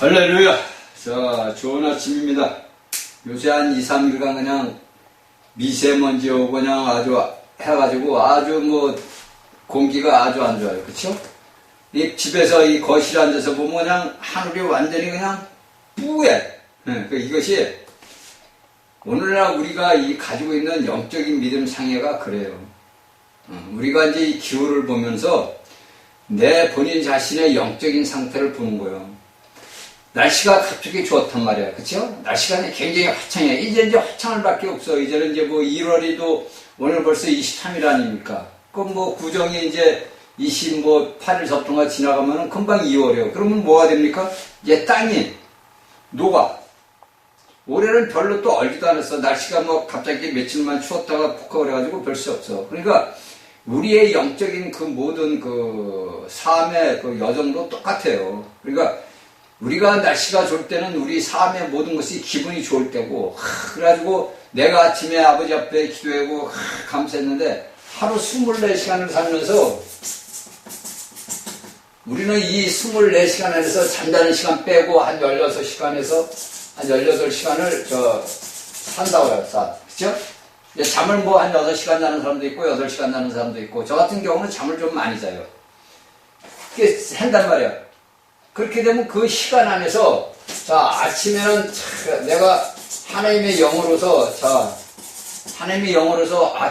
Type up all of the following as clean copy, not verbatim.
할렐루야. 자, 좋은 아침입니다. 요새 한 2, 3일간 그냥 미세먼지 오고 그냥 아주 해가지고 아주 공기가 아주 안 좋아요. 그쵸? 이 집에서 이 거실에 앉아서 보면 그냥 하늘이 완전히 그냥 뿌예. 이것이 오늘날 우리가 가지고 있는 영적인 믿음 상해가 그래요. 우리가 이제 이 기후를 보면서 내 본인 자신의 영적인 상태를 보는 거예요. 날씨가 갑자기 좋단 말이야. 그쵸? 날씨가 굉장히 화창해. 이제 화창할 밖에 없어. 이제는 이제 1월이도 오늘 벌써 23일 아닙니까? 그럼 구정이 이제 28일 접종가 지나가면은 금방 2월이에요. 그러면 뭐가 됩니까? 이제 땅이 녹아. 올해는 별로 또 얼지도 않았어. 날씨가 갑자기 며칠만 추웠다가 푹 그래가지고 별 수 없어. 그러니까 우리의 영적인 그 모든 그 삶의 그 여정도 똑같아요. 그러니까 우리가 날씨가 좋을 때는 우리 삶의 모든 것이 기분이 좋을 때고, 그래가지고 내가 아침에 아버지 앞에 기도하고 감사했는데 하루 24시간을 살면서 우리는 이 24시간 안에서 잠자는 시간 빼고 한 16시간에서 한 18시간을 산다고 해요. 그쵸? 잠을 한 6시간 자는 사람도 있고 8시간 자는 사람도 있고, 저 같은 경우는 잠을 좀 많이 자요. 그게 한단 말이야. 그렇게 되면 그 시간 안에서 아침에는 내가 하나님의 영으로서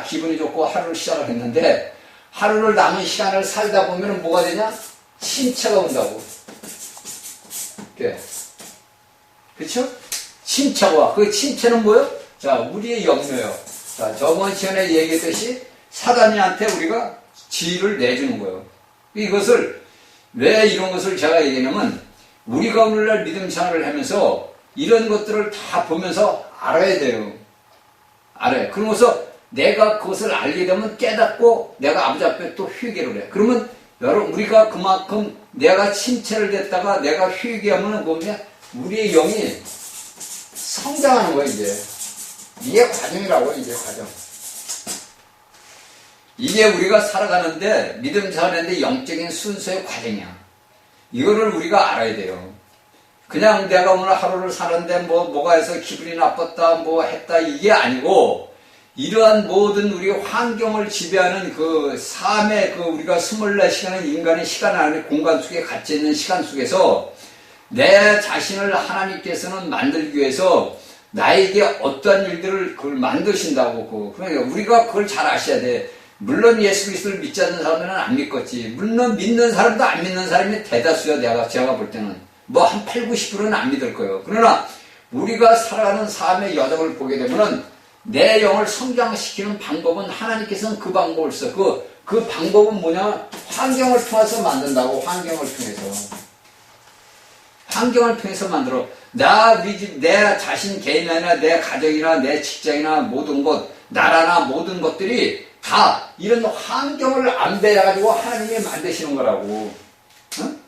기분이 좋고 하루를 시작을 했는데, 하루를 남은 시간을 살다 보면 뭐가 되냐? 침체가 온다고. 그쵸? 침체가 와. 그 침체는 뭐예요? 우리의 염려예요. 저번 시간에 얘기했듯이 사단이한테 우리가 지위를 내주는 거예요. 이것을 왜 이런 것을 제가 얘기하냐면, 우리가 오늘날 믿음 생활을 하면서 이런 것들을 다 보면서 알아야 돼요. 알아요. 그러면서 내가 그것을 알게 되면 깨닫고 내가 아버지 앞에 또 회개를 해. 그러면 여러분, 우리가 그만큼 내가 침체를 됐다가 내가 회개하면 뭐냐? 우리의 영이 성장하는 거예요, 이제. 이게 과정이라고, 이제 과정. 이게 우리가 살아가는데, 믿음 생활하는데 영적인 순서의 과정이야. 이거를 우리가 알아야 돼요. 그냥 내가 오늘 하루를 사는데 뭐가 해서 기분이 나빴다, 했다, 이게 아니고, 이러한 모든 우리 환경을 지배하는 그 삶의 우리가 24시간의 인간의 시간 안에 공간 속에 갇혀 있는 시간 속에서 내 자신을 하나님께서는 만들기 위해서 나에게 어떠한 일들을 그걸 만드신다고. 그러니까 우리가 그걸 잘 아셔야 돼. 물론 예수 그리스도를 믿지 않는 사람들은 안 믿겠지. 물론 믿는 사람도 안 믿는 사람이 대다수야. 제가 볼 때는 한 8, 90%는 안 믿을 거예요. 그러나 우리가 살아가는 삶의 여정을 보게 되면은 내 영을 성장시키는 방법은 하나님께서는 그 방법을 써. 그 방법은 뭐냐? 환경을 통해서 만든다고. 환경을 통해서 만들어. 우리 집, 내 자신 개인이나 내 가정이나 내 직장이나 모든 것, 나라나 모든 것들이 다 이런 환경을 안배해가지고 하나님이 만드시는 거라고. 응?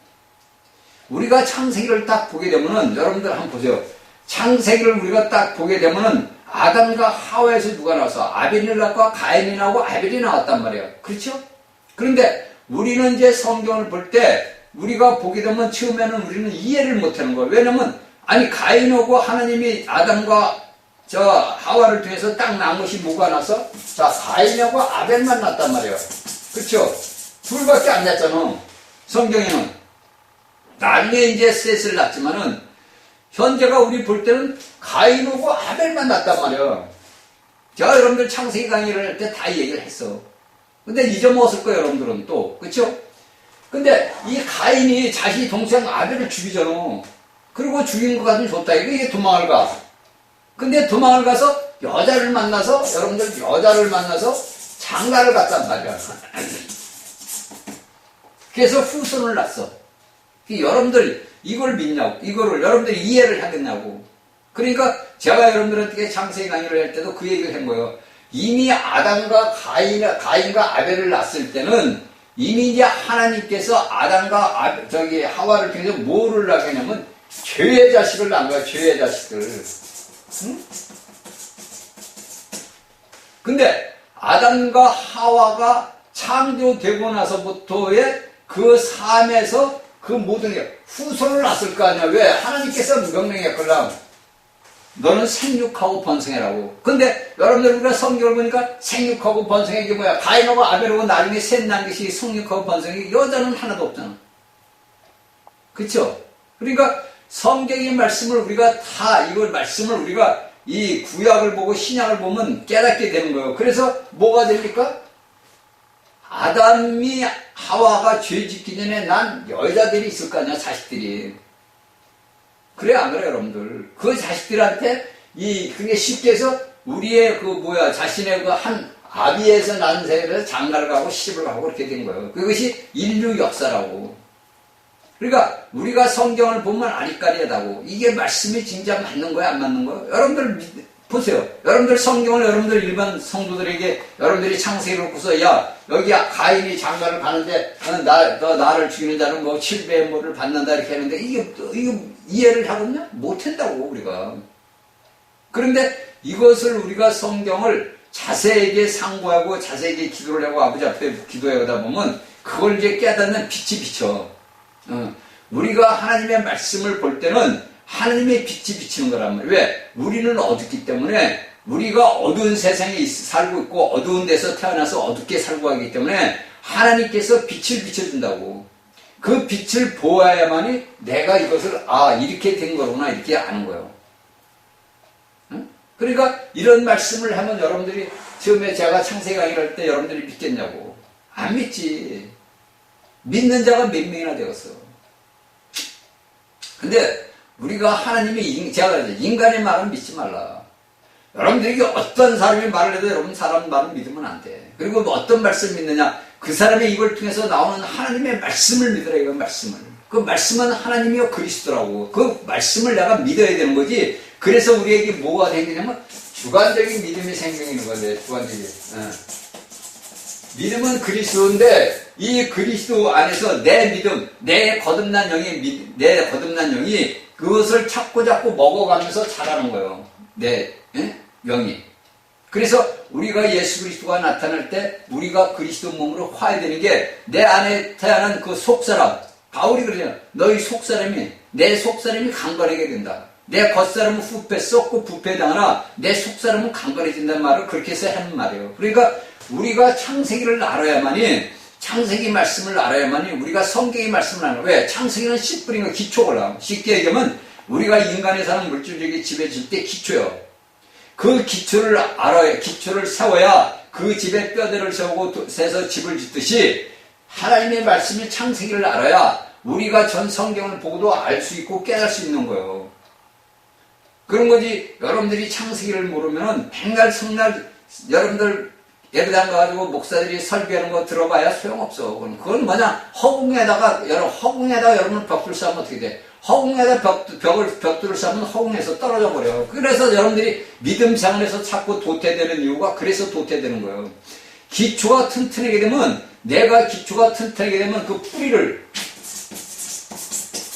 우리가 창세기를 딱 보게 되면은, 여러분들 한번 보세요. 창세기를 우리가 딱 보게 되면은 아담과 하와에서 누가 나왔어? 아벨이 나왔고 가인이 나오고 아벨이 나왔단 말이에요. 그렇죠? 그런데 우리는 이제 성경을 볼 때 우리가 보게 되면 처음에는 우리는 이해를 못하는 거예요. 왜냐면 가인하고 하나님이 아담과 하와를 통해서 딱 나온 것이 뭐가 나서? 가인하고 아벨만 났단 말이에요. 그렇죠? 둘밖에 안 났잖아. 성경에는. 나중에 이제 셋을 낳지만은 현재가 우리 볼 때는 가인하고 아벨만 났단 말이에요. 제가 여러분들 창세기 강의를 할 때 다 얘기를 했어. 근데 잊어먹었을 거예요, 여러분들은 또. 그쵸? 근데 이 가인이 자기 동생 아벨을 죽이잖아. 그리고 죽인 것 같으면 좋다. 이게 도망을 가. 근데 도망을 가서 여자를 만나서 장가를 갔단 말이야. 그래서 후손을 낳았어. 여러분들 이걸 믿냐고. 이거를 여러분들이 이해를 하겠냐고. 그러니까 제가 여러분들한테 창세기 강의를 할 때도 그 얘기를 한 거예요. 이미 아담과 가인과 아벨을 낳았을 때는 이미 이제 하나님께서 아담과 하와를 통해서 뭐를 낳게 하냐면 죄의 자식을 낳은 거야. 죄의 자식들. 응? 근데 아담과 하와가 창조되고 나서부터의 그 삶에서 그 모든 게 후손을 낳았을 거 아니야. 왜? 하나님께서 명령했걸라. 너는 생육하고 번성해라고. 근데 여러분들 우리가 성경을 보니까 생육하고 번성해 이게 뭐야? 가인하고 아벨하고 나중에 셋 난 것이 생육하고 번성해. 여자는 하나도 없잖아. 그쵸? 그러니까 성경의 말씀을 우리가 다 이걸 말씀을 우리가 이 구약을 보고 신약을 보면 깨닫게 되는 거예요. 그래서 뭐가 됩니까? 아담이 하와가 죄 짓기 전에 난 여자들이 있을 거 아니야, 자식들이. 그래, 안 그래, 여러분들? 그 자식들한테 그게 쉽게 해서 우리의 자신의 그 한 아비에서 난 새에서 장가를 가고 시집을 가고 그렇게 된 거예요. 그것이 인류 역사라고. 그러니까 우리가 성경을 보면 아리까리하다고. 이게 말씀이 진짜 맞는 거야, 안 맞는 거야? 여러분들 보세요. 여러분들 성경을 여러분들 일반 성도들에게 여러분들이 창세기를 놓고서 야 여기 가인이 장가를 가는데 너 나를 죽이는 자는 뭐 7배의 뭐를 받는다 이렇게 하는데 이게 이해를 하겠냐? 못한다고 우리가. 그런데 이것을 우리가 성경을 자세하게 상고하고 자세하게 기도를 하고 아버지 앞에 기도하다 보면 그걸 이제 깨닫는 빛이 비쳐. 우리가 하나님의 말씀을 볼 때는 하나님의 빛이 비치는 거란 말이에요. 왜? 우리는 어둡기 때문에 우리가 어두운 세상에 살고 있고 어두운 데서 태어나서 어둡게 살고 하기 때문에 하나님께서 빛을 비춰준다고. 그 빛을 보아야만이 내가 이것을 이렇게 된 거구나 이렇게 아는 거예요. 그러니까 이런 말씀을 하면 여러분들이 처음에 제가 창세기 강의를 할 때 여러분들이 믿겠냐고. 안 믿지. 믿는 자가 몇 명이나 되었어. 근데 우리가 하나님의 제가 인간의 말은 믿지 말라. 여러분들에게 어떤 사람이 말을 해도 여러분 사람 말은 믿으면 안 돼. 그리고 어떤 말씀을 믿느냐? 그 사람의 입을 통해서 나오는 하나님의 말씀을 믿으라 이거 말씀을. 그 말씀은 하나님이요 그리스도라고. 그 말씀을 내가 믿어야 되는 거지. 그래서 우리에게 뭐가 생기냐면 주관적인 믿음이 생기는 건데 주관적인. 믿음은 그리스도인데 이 그리스도 안에서 내 믿음, 내 거듭난 영이 그것을 자꾸 먹어가면서 자라는 거예요. 내 영이. 그래서 우리가 예수 그리스도가 나타날 때 우리가 그리스도 몸으로 화해되는 게 내 안에 태어난 그 속사람. 바울이 그러잖아요. 너희 속사람이 내 속사람이 강건하게 된다. 내 겉사람은 후패 썩고 부패당하나 내 속사람은 강건해진다는 말을 그렇게 해서 하는 말이에요. 그러니까 우리가 창세기를 알아야만이 창세기 말씀을 알아야만이 우리가 성경의 말씀을 알아요. 왜? 창세기는 씨 뿌린 거 기초거라. 쉽게 얘기하면 우리가 인간에 사는 물질적인 집에 질 때 기초요. 그 기초를 알아야, 기초를 세워야 그 집에 뼈대를 세우고 세서 집을 짓듯이 하나님의 말씀이 창세기를 알아야 우리가 전 성경을 보고도 알 수 있고 깨달을 수 있는 거예요. 그런 거지. 여러분들이 창세기를 모르면 백날 성날 여러분들 예배당 가가지고 목사들이 설교하는 거 들어봐야 소용없어. 그건 뭐냐? 허공에다가 여러분 벽돌 쌓으면 어떻게 돼? 허공에다 벽돌을 쌓으면 허공에서 떨어져 버려. 그래서 여러분들이 믿음 차원에서 자꾸 도태되는 이유가 그래서 도태되는 거예요. 기초가 튼튼하게 되면 내가 기초가 튼튼하게 되면 그 뿌리를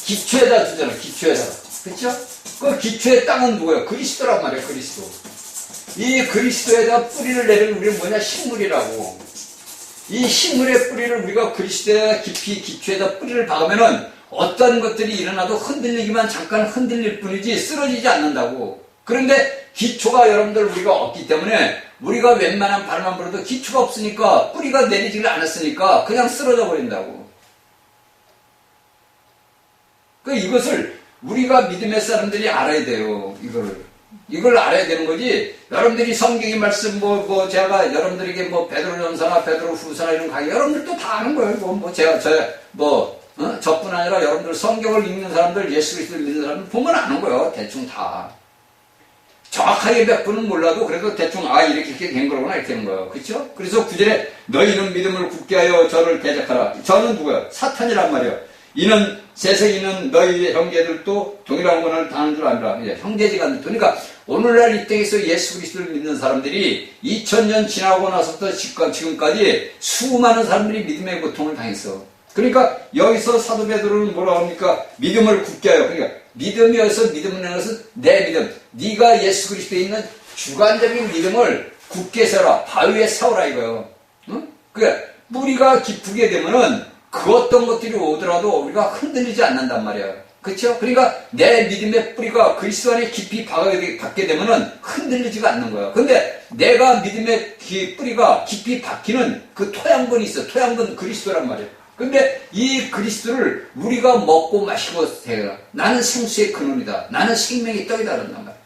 기초에다 주잖아. 기초에다가. 그렇죠? 그 기초의 땅은 누구예요? 그리스도란 말이에요. 그리스도. 이 그리스도에다 뿌리를 내리는 우리는 뭐냐? 식물이라고. 이 식물의 뿌리를 우리가 그리스도에다 깊이 기초에다 뿌리를 박으면은 어떤 것들이 일어나도 흔들리기만 잠깐 흔들릴 뿐이지 쓰러지지 않는다고. 그런데 기초가 여러분들 우리가 없기 때문에 우리가 웬만한 바람만 불어도 기초가 없으니까 뿌리가 내리지를 않았으니까 그냥 쓰러져 버린다고. 이것을 우리가 믿음의 사람들이 알아야 돼요. 이걸 알아야 되는 거지. 여러분들이 성경의 말씀 제가 여러분들에게 베드로전서나 베드로후서나 이런 강의 여러분들도 다 아는 거예요. 저뿐 아니라 여러분들 성경을 읽는 사람들, 예수 그리스도를 믿는 사람들 보면 아는 거예요. 대충 다. 정확하게 몇 분은 몰라도 그래도 대충 이렇게 된 거구나 이렇게 되는 거예요. 그렇죠? 그래서 구절에 너희는 믿음을 굳게 하여 저를 대적하라. 저는 누구야? 사탄이란 말이에요. 세상에는 너희의 형제들도 동일한 권한을 당하는 줄 알라. 형제지가 안 돼. 그러니까 오늘날 이 땅에서 예수 그리스도를 믿는 사람들이 2000년 지나고 나서부터 지금까지 수많은 사람들이 믿음의 고통을 당했어. 그러니까 여기서 사도 베드로는 뭐라고 합니까? 믿음을 굳게 하여. 그러니까 믿음이어서 믿음을 것은 내 믿음. 네가 예수 그리스도에 있는 주관적인 믿음을 굳게 세워라. 바위에 세워라 이거요. 응? 그러니까 뿌리가 깊게 되면은 그 어떤 것들이 오더라도 우리가 흔들리지 않는단 말이에요. 그렇죠? 그러니까 내 믿음의 뿌리가 그리스도 안에 깊이 박게 되면은 흔들리지가 않는 거예요. 근데 내가 믿음의 뿌리가 깊이 박히는 그 토양분이 있어. 토양분 그리스도란 말이에요. 근데 이 그리스도를 우리가 먹고 마시고 해요. 나는 생수의 근원이다. 나는 생명의 떡이다. 그런단 말이에요.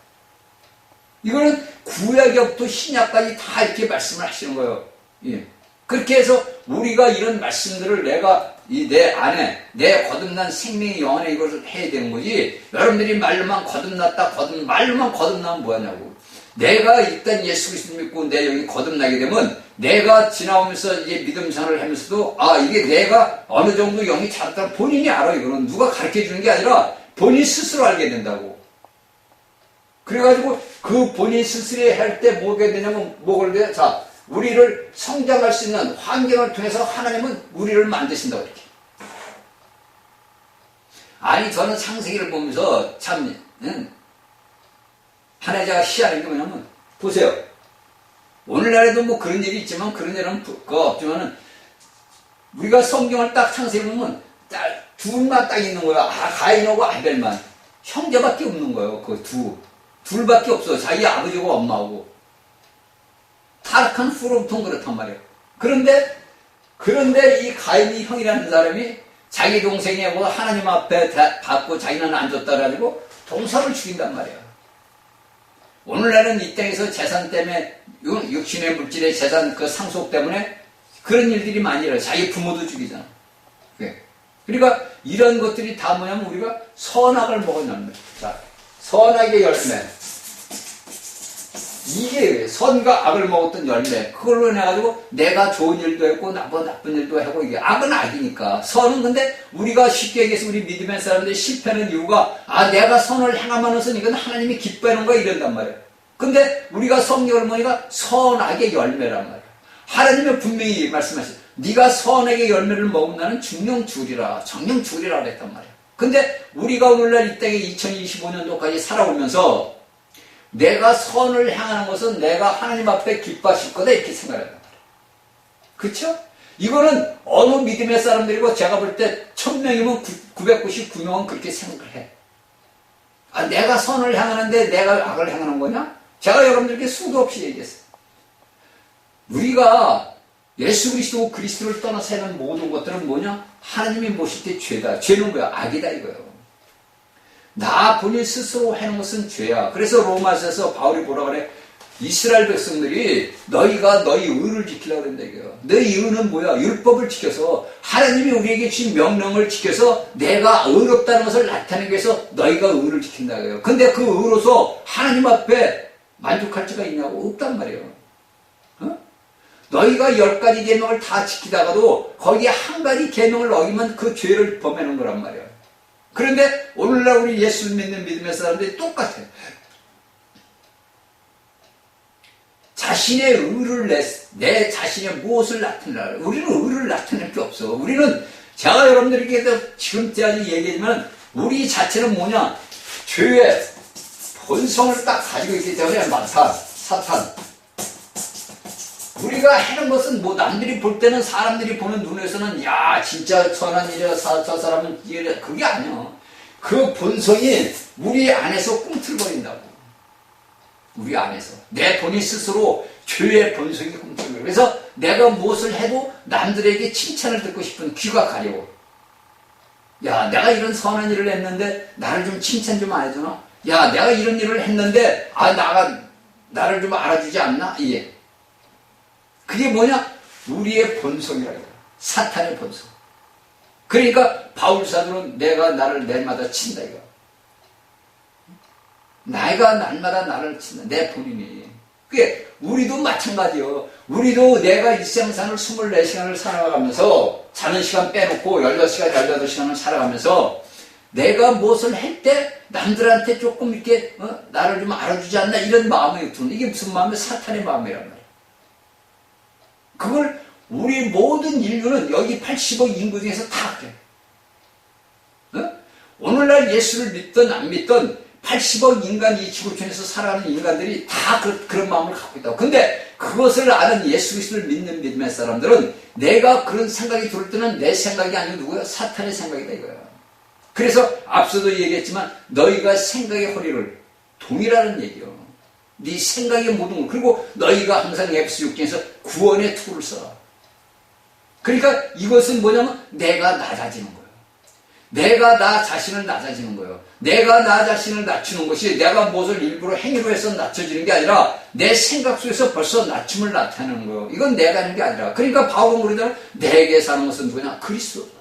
이거는 구약부터 신약까지 다 이렇게 말씀을 하시는 거예요. 예. 그렇게 해서 우리가 이런 말씀들을 내가 내 안에 내 거듭난 생명의 영 안에 이것을 해야 되는 거지. 여러분들이 말로만 거듭났다 말로만 거듭나면 뭐하냐고. 내가 일단 예수 그리스도 믿고 내 영이 거듭나게 되면 내가 지나오면서 이제 믿음 생활을 하면서도 이게 내가 어느 정도 영이 자랐다 본인이 알아. 이거는 누가 가르쳐 주는 게 아니라 본인 스스로 알게 된다고. 그래가지고 그 본인 스스로 할 때 뭐가 되냐면 뭐가 돼요? 자, 우리를 성장할 수 있는 환경을 통해서 하나님은 우리를 만드신다고 이렇게. 아니 저는 창세기를 보면서 참 하나의 제가 희한한 게 뭐냐면 보세요. 오늘날에도 뭐 그런 일이 있지만 그런 일은 없지만은 우리가 성경을 딱 창세기 보면 딱 둘만 딱 있는 거야. 가인하고 아벨만. 형제밖에 없는 거예요. 그 둘밖에 없어. 자기 아버지하고 엄마하고. 타락한 후로부터 그렇단 말이에요. 그런데 이 가인이 형이라는 사람이 자기 동생이하고 하나님 앞에 받고 자기는 안 줬다 가지고 동서를 죽인단 말이에요. 오늘날은 이 땅에서 재산 때문에 육신의 물질의 재산 그 상속 때문에 그런 일들이 많이 일어나요. 자기 부모도 죽이잖아. 그러니까 이런 것들이 다 뭐냐면 우리가 선악을 먹은 열매. 자, 선악의 열매. 이게 선과 악을 먹었던 열매. 그걸로 인해가지고 내가 좋은 일도 했고 나쁜 일도 하고 이게 악은 악이니까. 선은 근데 우리가 쉽게 얘기해서 우리 믿음의 사람들이 실패하는 이유가 내가 선을 행하면서 이건 하나님이 기뻐하는 거야 이런단 말이에요. 근데 우리가 성경을 보니까 선악의 열매란 말이에요. 하나님은 분명히 말씀하셨어요. 네가 선악의 열매를 먹으면 나는 정령 죽으리라 그랬단 말이에요. 근데 우리가 오늘날 이 땅에 2025년도까지 살아오면서 내가 선을 향하는 것은 내가 하나님 앞에 기뻐하실 거다 이렇게 생각한단 말이에요. 그렇죠? 이거는 어느 믿음의 사람들이고 제가 볼 때 1000명이면 999명은 그렇게 생각을 해. 내가 선을 향하는데 내가 악을 향하는 거냐? 제가 여러분들께 수도 없이 얘기했어요. 우리가 예수 그리스도를 떠나서 하는 모든 것들은 뭐냐? 하나님이 보실 때 죄다. 죄는 뭐야? 악이다 이거예요. 나 본인 스스로 하는 것은 죄야. 그래서 로마서에서 바울이 뭐라 그래? 이스라엘 백성들이 너희가 너희 의를 지키려고 그런다 이거예요. 너희 의는 뭐야? 율법을 지켜서 하나님이 우리에게 주신 명령을 지켜서 내가 의롭다는 것을 나타내기 위해서 너희가 의를 지킨다 이거예요. 근데 그 의로서 하나님 앞에 만족할 수가 있냐고? 없단 말이에요. 너희가 10가지 계명을 다 지키다가도 거기에 한 가지 계명을 어기면 그 죄를 범하는 거란 말이에요. 그런데 오늘날 우리 예수 믿는 믿음의 사람들이 똑같아요. 자신의 의를 내 자신의 무엇을 나타내라. 우리는 의를 나타낼 게 없어. 우리는 제가 여러분들에게 지금까지 얘기하지만 우리 자체는 뭐냐? 죄의 본성을 딱 가지고 있기 때문에 사탄. 우리가 하는 것은 뭐 남들이 볼 때는 사람들이 보는 눈에서는 야 진짜 선한 일이야 저 사람은 이래 그게 아니야. 그 본성이 우리 안에서 꿈틀거린다고. 우리 안에서 내 본인 스스로 죄의 본성이 꿈틀거려. 그래서 내가 무엇을 해도 남들에게 칭찬을 듣고 싶은 귀가 가려워. 야 내가 이런 선한 일을 했는데 나를 좀 칭찬 좀 안 해주나? 야 내가 이런 일을 했는데 나를 좀 알아주지 않나? 예. 그게 뭐냐? 우리의 본성이라 이거야. 사탄의 본성. 그러니까 바울 사도는 내가 나를 날마다 친다 이거. 내가 날마다 나를 친다. 내 본인이. 그게 우리도 마찬가지요. 우리도 내가 일생산을 24시간을 살아가면서 자는 시간 빼놓고 16시간, 18시간을 살아가면서 내가 무엇을 할 때 남들한테 조금 이렇게 나를 좀 알아주지 않나 이런 마음이 드는 이게 무슨 마음이야? 사탄의 마음이란 말이야. 그걸 우리 모든 인류는 여기 80억 인구 중에서 다 그래. 오늘날 예수를 믿든 안 믿든 80억 인간 이 지구촌에서 살아가는 인간들이 다 그런 마음을 갖고 있다고. 근데 그것을 아는 예수 그리스도를 믿는 믿음의 사람들은 내가 그런 생각이 들 때는 내 생각이 아니고 누구야? 사탄의 생각이다 이거야. 그래서 앞서도 얘기했지만 너희가 생각의 허리를 동이라는 얘기요. 네 생각의 모든 것. 그리고 너희가 항상 에베소 6장에서 구원의 투구를 써라. 그러니까 이것은 뭐냐면 내가 낮아지는 거예요. 내가 나 자신을 낮아지는 거예요. 내가 나 자신을 낮추는 것이 내가 무엇을 일부러 행위로 해서 낮춰지는 게 아니라 내 생각 속에서 벌써 낮춤을 나타내는 거예요. 이건 내가 하는 게 아니라. 그러니까 바울은 그러잖아요. 내게 사는 것은 누구냐? 그리스도다.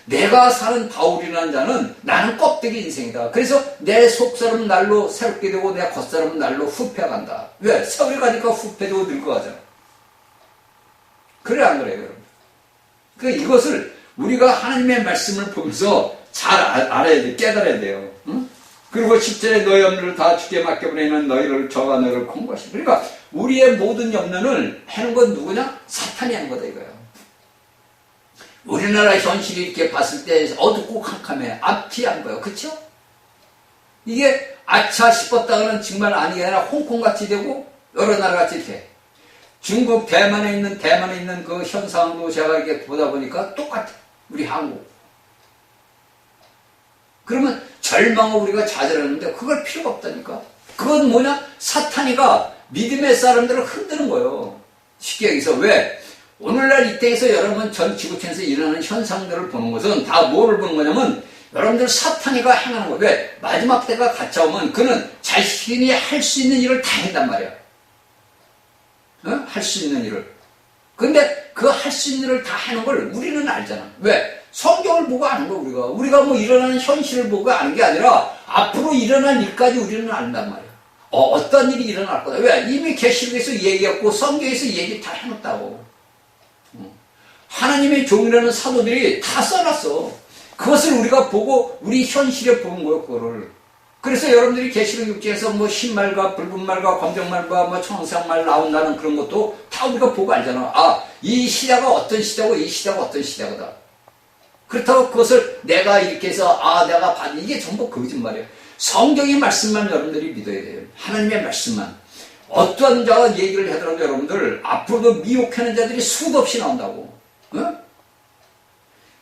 내가 사는 바울이라는 자는 나는 껍데기 인생이다. 그래서 내 속사람은 날로 새롭게 되고 내 겉사람은 날로 후패간다. 왜? 세월이 가니까 후패되고 늙어가잖아. 그래 안 그래요 여러분? 그러니까 이것을 우리가 하나님의 말씀을 보면서 잘 알아야 돼. 깨달아야 돼요. 응? 그리고 10절에 너희 염려를 다 주께 맡겨버리면 너희를 저가 너희를 공부하시고. 그러니까 우리의 모든 염려를 하는 건 누구냐? 사탄이 하는 거다 이거예요. 우리나라 현실이 이렇게 봤을 때 어둡고 캄캄해. 앞이 안 보여. 그쵸? 이게 아차 싶었다가는 정말 아니라 홍콩같이 되고 여러 나라같이 이렇게. 중국 대만에 있는 그 현상도 제가 이렇게 보다 보니까 똑같아. 우리 한국. 그러면 절망을 우리가 좌절하는데 그걸 필요가 없다니까. 그건 뭐냐? 사탄이가 믿음의 사람들을 흔드는 거예요. 쉽게 얘기해서 왜? 오늘날 이 땅에서 여러분 전 지구촌에서 일어나는 현상들을 보는 것은 다 뭐를 보는 거냐면 여러분들 사탄이가 행하는 거예요. 왜? 마지막 때가 가짜오면 그는 자신이 할 수 있는 일을 다 한단 말이야. 할 수 있는 일을. 근데 그 할 수 있는 일을 다 하는 걸 우리는 알잖아. 왜? 성경을 보고 아는 거 우리가. 우리가 뭐 일어나는 현실을 보고 아는 게 아니라 앞으로 일어날 일까지 우리는 안단 말이야. 어떤 일이 일어날 거다. 왜? 이미 계시록에서 얘기했고 성경에서 얘기 다 해놓았다고. 하나님의 종이라는 사도들이 다 써놨어. 그것을 우리가 보고 우리 현실에 보는 거예요. 그거를. 그래서 여러분들이 계시록 6장에서 뭐 흰말과 붉은 말과 검정말과 뭐 청색말 나온다는 그런 것도 다 우리가 보고 알잖아. 아, 이 시대가 어떤 시대고 이 시대가 어떤 시대거다. 그렇다고 그것을 내가 이렇게 해서 내가 받는 이게 전부 거짓말이에요. 성경의 말씀만 여러분들이 믿어야 돼요. 하나님의 말씀만. 어떤 자가 얘기를 하더라도 여러분들 앞으로도 미혹하는 자들이 수도 없이 나온다고.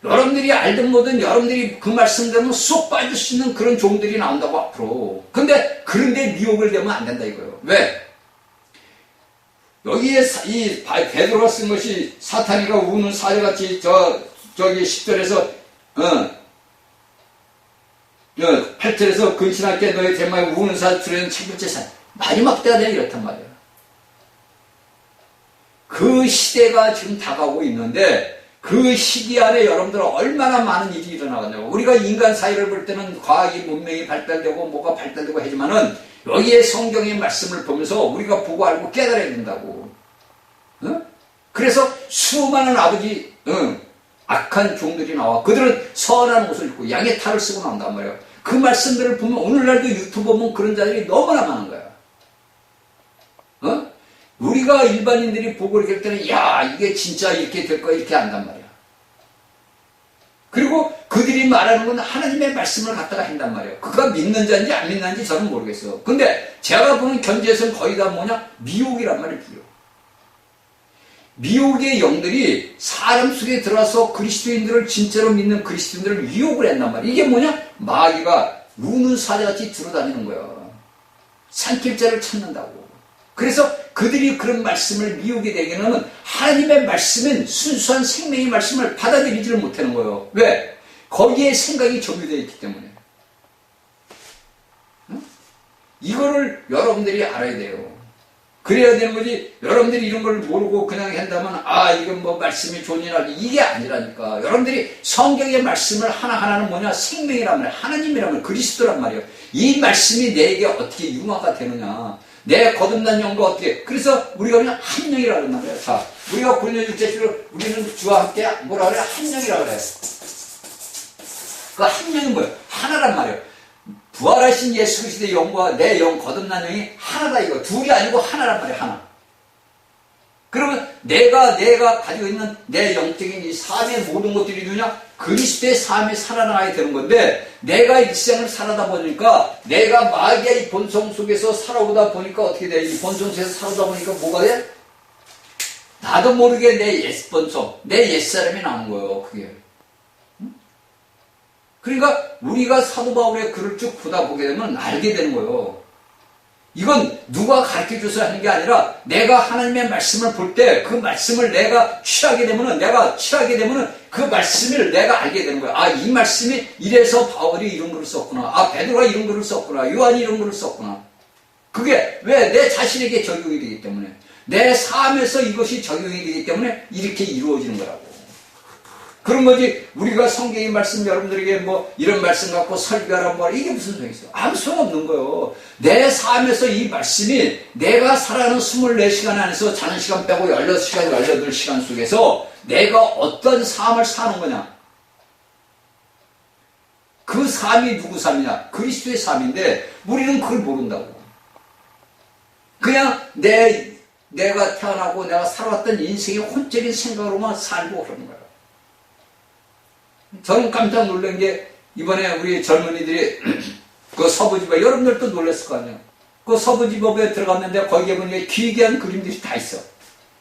여러분들이 알든 뭐든 여러분들이 그 말씀 되면 쏙 빠질 수 있는 그런 종들이 나온다고 앞으로. 근데 그런데 미혹을 되면 안 된다 이거예요. 왜? 여기에 이 베드로가 쓴 것이 사탄이가 우는 사자같이 저기 10절에서 8절에서 근신할게 너희 대마에 우는 사자 줄에는 책임질 사 마지막 때가 되면 이렇단 말이에요. 그 시대가 지금 다가오고 있는데 그 시기 안에 여러분들 얼마나 많은 일이 일어나겠냐고. 우리가 인간 사회를 볼 때는 과학이 문명이 발달되고 뭐가 발달되고 하지만은 여기에 성경의 말씀을 보면서 우리가 보고 알고 깨달아야 된다고. 그래서 수많은 아버지 악한 종들이 나와. 그들은 선한 옷을 입고 양의 탈을 쓰고 나온단 말이에요. 그 말씀들을 보면 오늘날도 유튜브 보면 그런 자들이 너무나 많은 거야. 우리가 일반인들이 보고 이렇게 할 때는 야 이게 진짜 이렇게 될 거야 이렇게 안단 말이야. 그리고 그들이 말하는 건 하나님의 말씀을 갖다가 한단 말이에요. 그가 믿는 자인지 안 믿는 자인지 저는 모르겠어요. 근데 제가 보는 견지에서는 거의 다 뭐냐? 미혹이란 말이에요. 미혹의 영들이 사람 속에 들어와서 그리스도인들을 진짜로 믿는 그리스도인들을 유혹을 한단 말이에요. 이게 뭐냐? 마귀가 우는 사자같이 들어다니는 거야. 산길자를 찾는다고. 그래서 그들이 그런 말씀을 미혹이 되게 하면 하나님의 말씀은 순수한 생명의 말씀을 받아들이지를 못하는 거예요. 왜? 거기에 생각이 점유되어 있기 때문에. 이거를 여러분들이 알아야 돼요. 그래야 되는 거지. 여러분들이 이런 걸 모르고 그냥 한다면 이건 뭐 말씀이 존재나 이게 아니라니까. 여러분들이 성경의 말씀을 하나하나는 뭐냐? 생명이란 말이야. 하나님이란 말이야. 그리스도란 말이에요. 이 말씀이 내게 어떻게 융화가 되느냐. 내 거듭난 영과 어떻게. 그래서 우리가 그냥 한 영이라고 말해요. 자, 우리가 고린도 6장 우리는 주와 함께 뭐라 그래? 한 영이라고 그래. 그 한 영은 뭐예요? 하나란 말이에요. 부활하신 예수 그리스도의 영과 내 영 거듭난 영이 하나다 이거. 둘이 아니고 하나란 말이에요. 하나. 그러면 내가 가지고 있는 내 영적인 이 삶의 모든 것들이 누냐? 그리스도의 삶이 살아나야 되는 건데, 내가 일생을 살아다 보니까, 내가 마귀의 본성 속에서 살아오다 보니까 어떻게 돼? 이 본성 속에서 살아다 보니까 뭐가 돼? 나도 모르게 내 옛본성, 내 옛사람이 나오는 거예요, 그게. 그러니까 우리가 사도 바울의 글을 쭉 보게 되면 알게 되는 거예요. 이건 누가 가르쳐줘서 하는 게 아니라 내가 하나님의 말씀을 볼 때 그 말씀을 내가 취하게 되면은 그 말씀을 내가 알게 되는 거야. 아, 이 말씀이 이래서 바울이 이런 글을 썼구나. 아, 베드로가 이런 글을 썼구나. 요한이 이런 글을 썼구나. 그게 왜? 내 자신에게 적용이 되기 때문에. 내 삶에서 이것이 적용이 되기 때문에 이렇게 이루어지는 거라고. 그런 거지. 우리가 성경의 말씀 여러분들에게 뭐 이런 말씀 갖고 설교하라 뭐 이게 무슨 소용이 있어요? 아무 소용없는 거예요. 내 삶에서 이 말씀이 내가 살아가는 24시간 안에서 자는 시간 빼고 16시간, 18시간 속에서 내가 어떤 삶을 사는 거냐. 그 삶이 누구 삶이냐? 그리스도의 삶인데 우리는 그걸 모른다고. 그냥 내가 태어나고 내가 살아왔던 인생의 혼적인 생각으로만 살고 그러는 거예요. 저는 깜짝 놀란 게 이번에 우리 젊은이들이 그 서부지법, 여러분들도 놀랐을 거 아니에요. 그 서부지법에 들어갔는데 거기에 보니까 기괴한 그림들이 다 있어.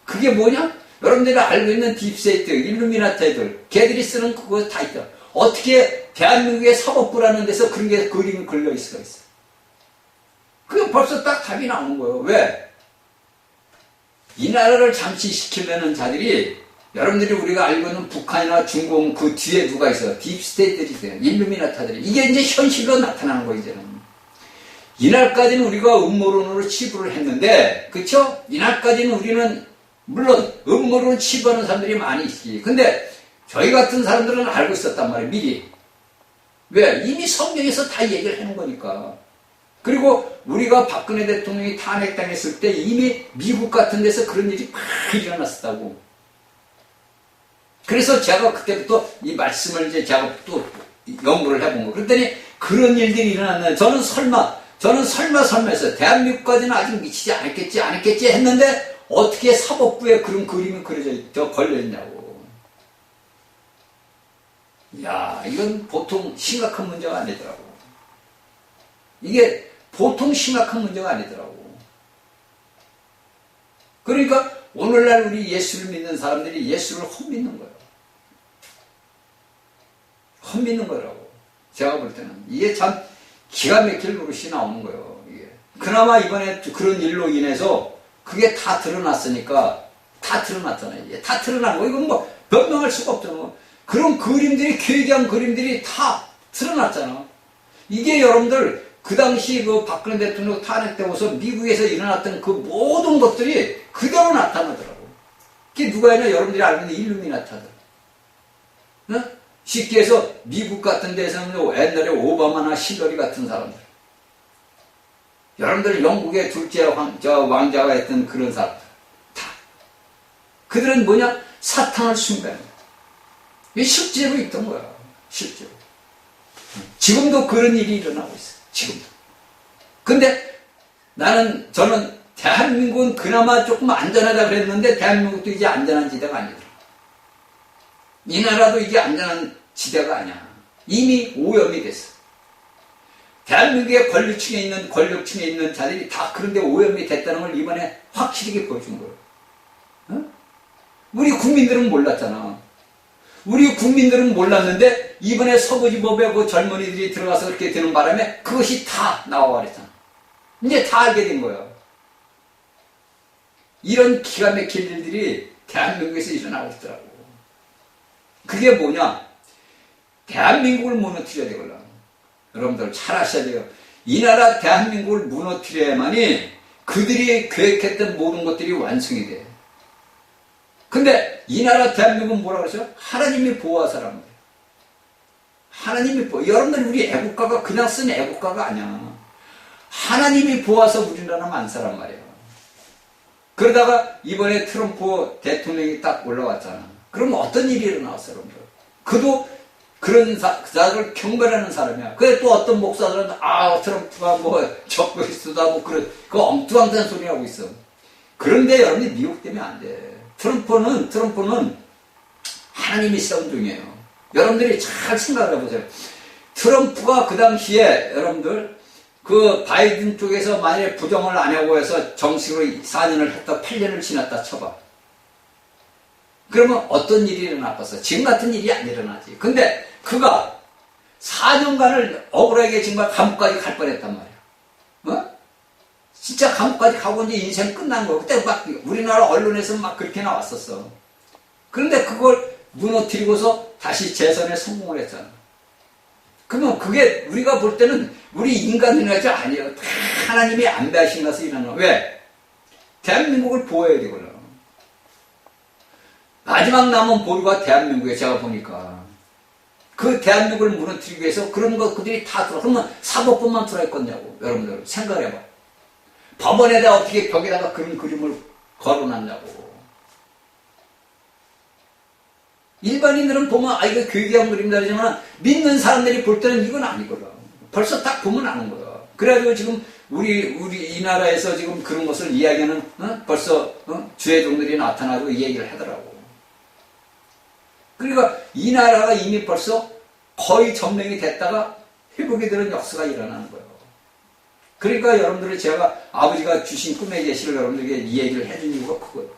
그게 뭐냐? 여러분들이 알고 있는 딥스테이트, 일루미나티 애들, 걔들이 쓰는 그거 다 있다. 어떻게 대한민국의 사법부라는 데서 그런 게 그림이 걸려 있을 수가 있어. 그게 벌써 딱 답이 나오는 거예요. 왜? 이 나라를 잠식시키려는 자들이 여러분들이 우리가 알고 있는 북한이나 중국 그 뒤에 누가 있어요? 딥스테이트들이 있어요. 일루미나타들이. 이게 이제 현실로 나타나는 거예요, 이제는. 이날까지는 우리가 음모론으로 치부를 했는데, 그쵸? 이날까지는 우리는, 물론, 음모론 치부하는 사람들이 많이 있지. 근데, 저희 같은 사람들은 알고 있었단 말이에요, 미리. 왜? 이미 성경에서 다 얘기를 해놓은 거니까. 그리고 우리가 박근혜 대통령이 탄핵당했을 때 이미 미국 같은 데서 그런 일이 막 일어났었다고. 그래서 제가 그때부터 이 말씀을 이제 제가 또 연구를 해본 거. 그랬더니 그런 일들이 일어났는데 저는 설마 했어요. 대한민국까지는 아직 미치지 않았겠지 했는데 어떻게 사법부에 그런 그림이 걸려있냐고. 야, 이건 보통 심각한 문제가 아니더라고. 이게 보통 심각한 문제가 아니더라고. 그러니까 오늘날 우리 예수를 믿는 사람들이 예수를 헛믿는 거예요. 헛믿는 거라고. 제가 볼 때는. 이게 참 기가 막힐 노릇이 나오는 거예요. 이게. 그나마 이번에 그런 일로 인해서 그게 다 드러났으니까, 다 드러났잖아요. 이게 다 드러난 거. 이건 뭐 변명할 수가 없잖아. 그런 그림들이, 괴기한 그림들이 다 드러났잖아. 이게 여러분들, 그 당시 그 박근혜 대통령 탄핵되고서 미국에서 일어났던 그 모든 것들이 그대로 나타나더라고. 그게 누가 있냐? 여러분들이 알고 있는 일루미나타들. 응? 쉽게 해서 미국 같은 데서는 옛날에 오바마나 힐러리 같은 사람들. 여러분들 영국의 둘째 왕자가 했던 그런 사람들. 다. 그들은 뭐냐? 사탄을 숭배하는 거야. 이게 실제로 있던 거야. 실제로. 지금도 그런 일이 일어나고 있어. 지금도. 근데 저는 대한민국은 그나마 조금 안전하다 그랬는데 대한민국도 이제 안전한 지대가 아니더라. 이 나라도 이제 안전한 지대가 아니야. 이미 오염이 됐어. 대한민국의 권력층에 있는 자들이 다 그런데 오염이 됐다는 걸 이번에 확실하게 보여준 거예요. 어? 우리 국민들은 몰랐잖아. 우리 국민들은 몰랐는데 이번에 서부지법에 그 젊은이들이 들어가서 그렇게 되는 바람에 그것이 다 나와 버렸잖아. 이제 다 알게 된 거야. 이런 기가 막힐 일들이 대한민국에서 일어나고 있더라고. 그게 뭐냐? 대한민국을 무너뜨려야 되거든. 여러분들 잘 아셔야 돼요. 이 나라 대한민국을 무너뜨려야만이 그들이 계획했던 모든 것들이 완성이 돼. 근데 이 나라 대한민국은 뭐라 그러죠? 하나님이 보호하사라는 거예요. 하나님이 여러분들 우리 애국가가 그냥 쓴 애국가가 아니야. 하나님이 보호하서 우리나라는 안 사란 말이에요. 그러다가 이번에 트럼프 대통령이 딱 올라왔잖아. 그럼 어떤 일이 일어나왔어요, 여러분들? 그도 그런 자를 경멸하는 사람이야. 그래 또 어떤 목사들은 트럼프가 뭐 적그리스도다 뭐 그 엉뚱한 소리 하고 있어. 그런데 여러분이 미혹되면 안 돼. 트럼프는 하나님이 세운 중이에요. 여러분들이 잘 생각을 해보세요. 트럼프가 그 당시에 여러분들 그 바이든 쪽에서 만약에 부정을 안 하고 해서 정식으로 4년을 했다 8년을 지났다 쳐봐. 그러면 어떤 일이 일어났겠어? 지금 같은 일이 안 일어나지. 근데 그가 4년간을 억울하게 정말 감옥까지 갈 뻔했단 말이야. 어? 진짜 감옥까지 가고 이제 인생 끝난 거야. 그때 막 우리나라 언론에서 막 그렇게 나왔었어. 그런데 그걸 무너뜨리고서 다시 재선에 성공을 했잖아. 그러면 그게 우리가 볼 때는 우리 인간이라지 아니에요. 다 하나님이 안배하신 것을 일어나. 왜? 대한민국을 보호해야 되거든. 마지막 남은 보루가 대한민국에 제가 보니까 그 대한민국을 무너뜨리기 위해서 그런 것들이 다 들어. 그러면 사법부만 들어갈 거냐고. 여러분들 생각해봐. 법원에다 어떻게 벽에다가 그런 그림을 걸어놨냐고. 일반인들은 보면 아 이거 교육이한 그림이다 그러지만 믿는 사람들이 볼 때는 이건 아니거든. 벌써 딱 보면 아는 거야. 그래가지고 지금 우리 이 나라에서 지금 그런 것을 이야기하는 벌써 주해종들이 나타나고 이 얘기를 하더라고. 그러니까 이 나라가 이미 벌써 거의 점령이 됐다가 회복이 되는 역사가 일어나는 거예요. 그러니까 여러분들이 제가 아버지가 주신 꿈의 계시를 여러분들에게 이 얘기를 해준 이유가 그거예요.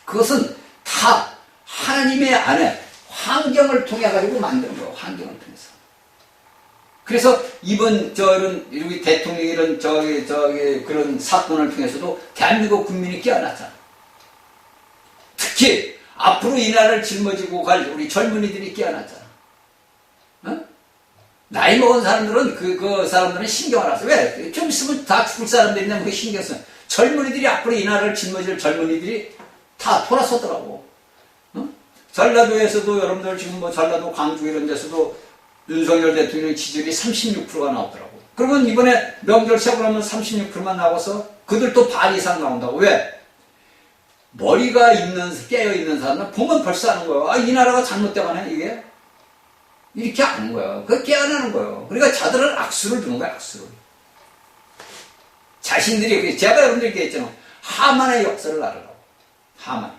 그것은 다 하나님의 안에 환경을 통해 가지고 만든 거예요. 환경을 통해서. 그래서 이번 우리 대통령 이런 그런 사건을 통해서도 대한민국 국민이 깨어났잖아. 특히 앞으로 이 나라를 짊어지고 갈 우리 젊은이들이 깨어났잖아. 어? 나이 먹은 사람들은 그 사람들은 신경을 안 써. 왜? 좀 있으면 다 죽을 사람들인데 뭐 신경 써. 젊은이들이 앞으로 이 나라를 짊어질 젊은이들이 다 돌아서더라고. 어? 전라도에서도 여러분들 지금 뭐 전라도 광주 이런 데서도 윤석열 대통령 지지율이 36%가 나오더라고. 그러면 이번에 명절 세고 나면 36%만 나와서 그들도 반 이상 나온다고. 왜? 머리가 깨어있는 사람은 보면 벌써 아는 거예요. 아, 이 나라가 잘못되가네, 이게? 이렇게 아는 거예요. 그게 깨어나는 거예요. 그러니까 자들은 악수를 두는 거야, 악수를. 자신들이, 제가 여러분들께 했잖아. 하만의 역사를 알아라고. 하만.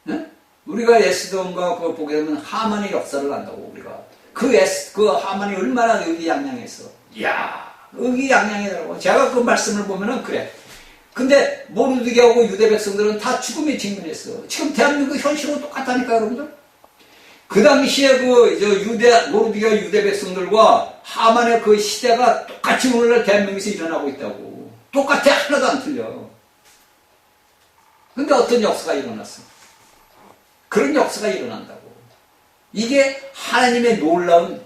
응? 우리가 에스돔과 그거 보게 되면 하만의 역사를 안다고, 우리가. 그 하만이 얼마나 의기양양했어. 이야, 의기양양이더라고. 제가 그 말씀을 보면은 그래. 근데 모르드게하고 유대 백성들은 다 죽음에 직면했어. 지금 대한민국 현실은 똑같다니까 여러분들. 그 당시에 모르드게와 유대 백성들과 하만의 그 시대가 똑같이 오늘날 대한민국에서 일어나고 있다고. 똑같아. 하나도 안 틀려. 근데 어떤 역사가 일어났어? 그런 역사가 일어난다고. 이게 하나님의 놀라운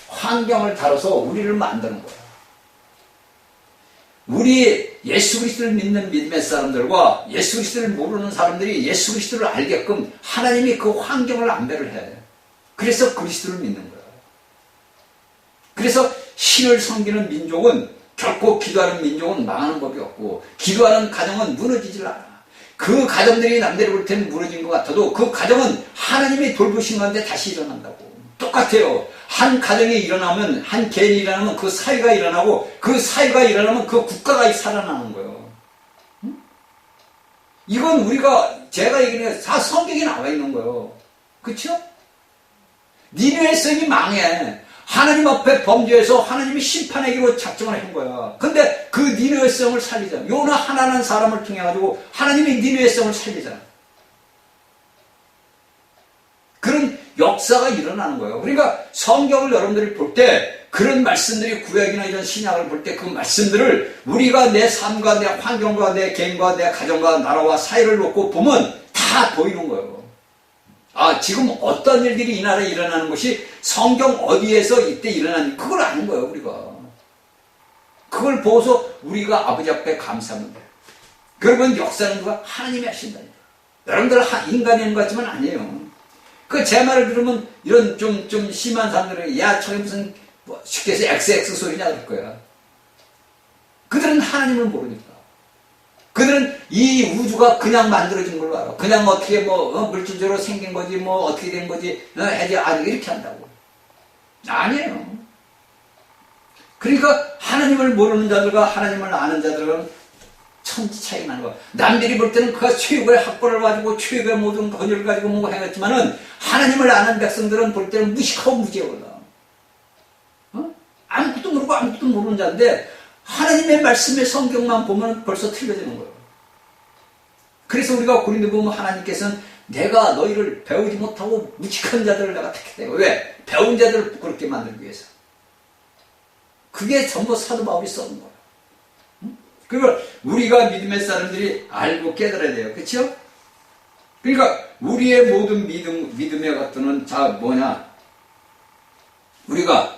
환경을 다뤄서 우리를 만드는 거야. 우리 예수 그리스도를 믿는 믿음의 사람들과 예수 그리스도를 모르는 사람들이 예수 그리스도를 알게끔 하나님이 그 환경을 안배를 해. 그래서 그리스도를 믿는 거야. 그래서 신을 섬기는 민족은 결코 기도하는 민족은 망하는 법이 없고 기도하는 가정은 무너지질 않아. 그 가정들이 남들이 볼 때는 무너진 것 같아도 그 가정은 하나님이 돌보신 가운데 다시 일어난다고. 똑같아요. 한 가정이 일어나면, 한 개인이 일어나면 그 사회가 일어나고, 그 사회가 일어나면 그 국가가 살아나는 거예요. 응? 이건 제가 얘기하는 다 성경에 나와 있는 거예요. 그쵸? 니느웨 성이 망해. 하나님 앞에 범죄해서 하나님이 심판하기로 작정을 한 거야. 근데 그 니느웨 성을 살리잖아. 요나 하나라는 사람을 통해 가지고 하나님이 니느웨 성을 살리잖아. 그런 역사가 일어나는 거예요. 그러니까 성경을 여러분들이 볼 때 그런 말씀들이 구약이나 이런 신약을 볼 때 그 말씀들을 우리가 내 삶과 내 환경과 내 개인과 내 가정과 나라와 사회를 놓고 보면 다 보이는 거예요. 아, 지금 어떤 일들이 이 나라에 일어나는 것이 성경 어디에서 이때 일어나는지 그걸 아는 거예요, 우리가. 그걸 보고서 우리가 아버지 앞에 감사하면 돼요. 그러면 역사는 누가? 하나님이 하신다니까. 여러분들 인간이 하는 것 같지만 아니에요. 제 말을 들으면 이런 좀 심한 사람들은 야 저게 무슨 쉽게 해서 XX 소리냐 그럴 거야. 그들은 하나님을 모르니까. 그들은 이 우주가 그냥 만들어진 걸로 알아. 그냥 어떻게 물질적으로 생긴 거지 어떻게 된 거지 해야지 이렇게 한다고. 아니에요. 그러니까 하나님을 모르는 자들과 하나님을 아는 자들은 천지 차이가 나는 거야. 남들이 볼 때는 그가 최고의 학벌을 가지고 최고의 모든 권위를 가지고 뭔가 해갔지만은 하나님을 아는 백성들은 볼 때는 무식하고 무지하거든. 아무것도 모르고 아무것도 모르는 자인데 하나님의 말씀의 성경만 보면 벌써 틀려지는 거예요. 그래서 우리가 고린도 보면 하나님께서는 내가 너희를 배우지 못하고 무식한 자들을 내가 택했다. 왜? 배운 자들을 부끄럽게 만들기 위해서. 그게 전부 사도 바울이 써는 거예요. 그걸 우리가 믿음의 사람들이 알고 깨달아야 돼요. 그렇죠? 그러니까 우리의 모든 믿음의 것들은 뭐냐? 우리가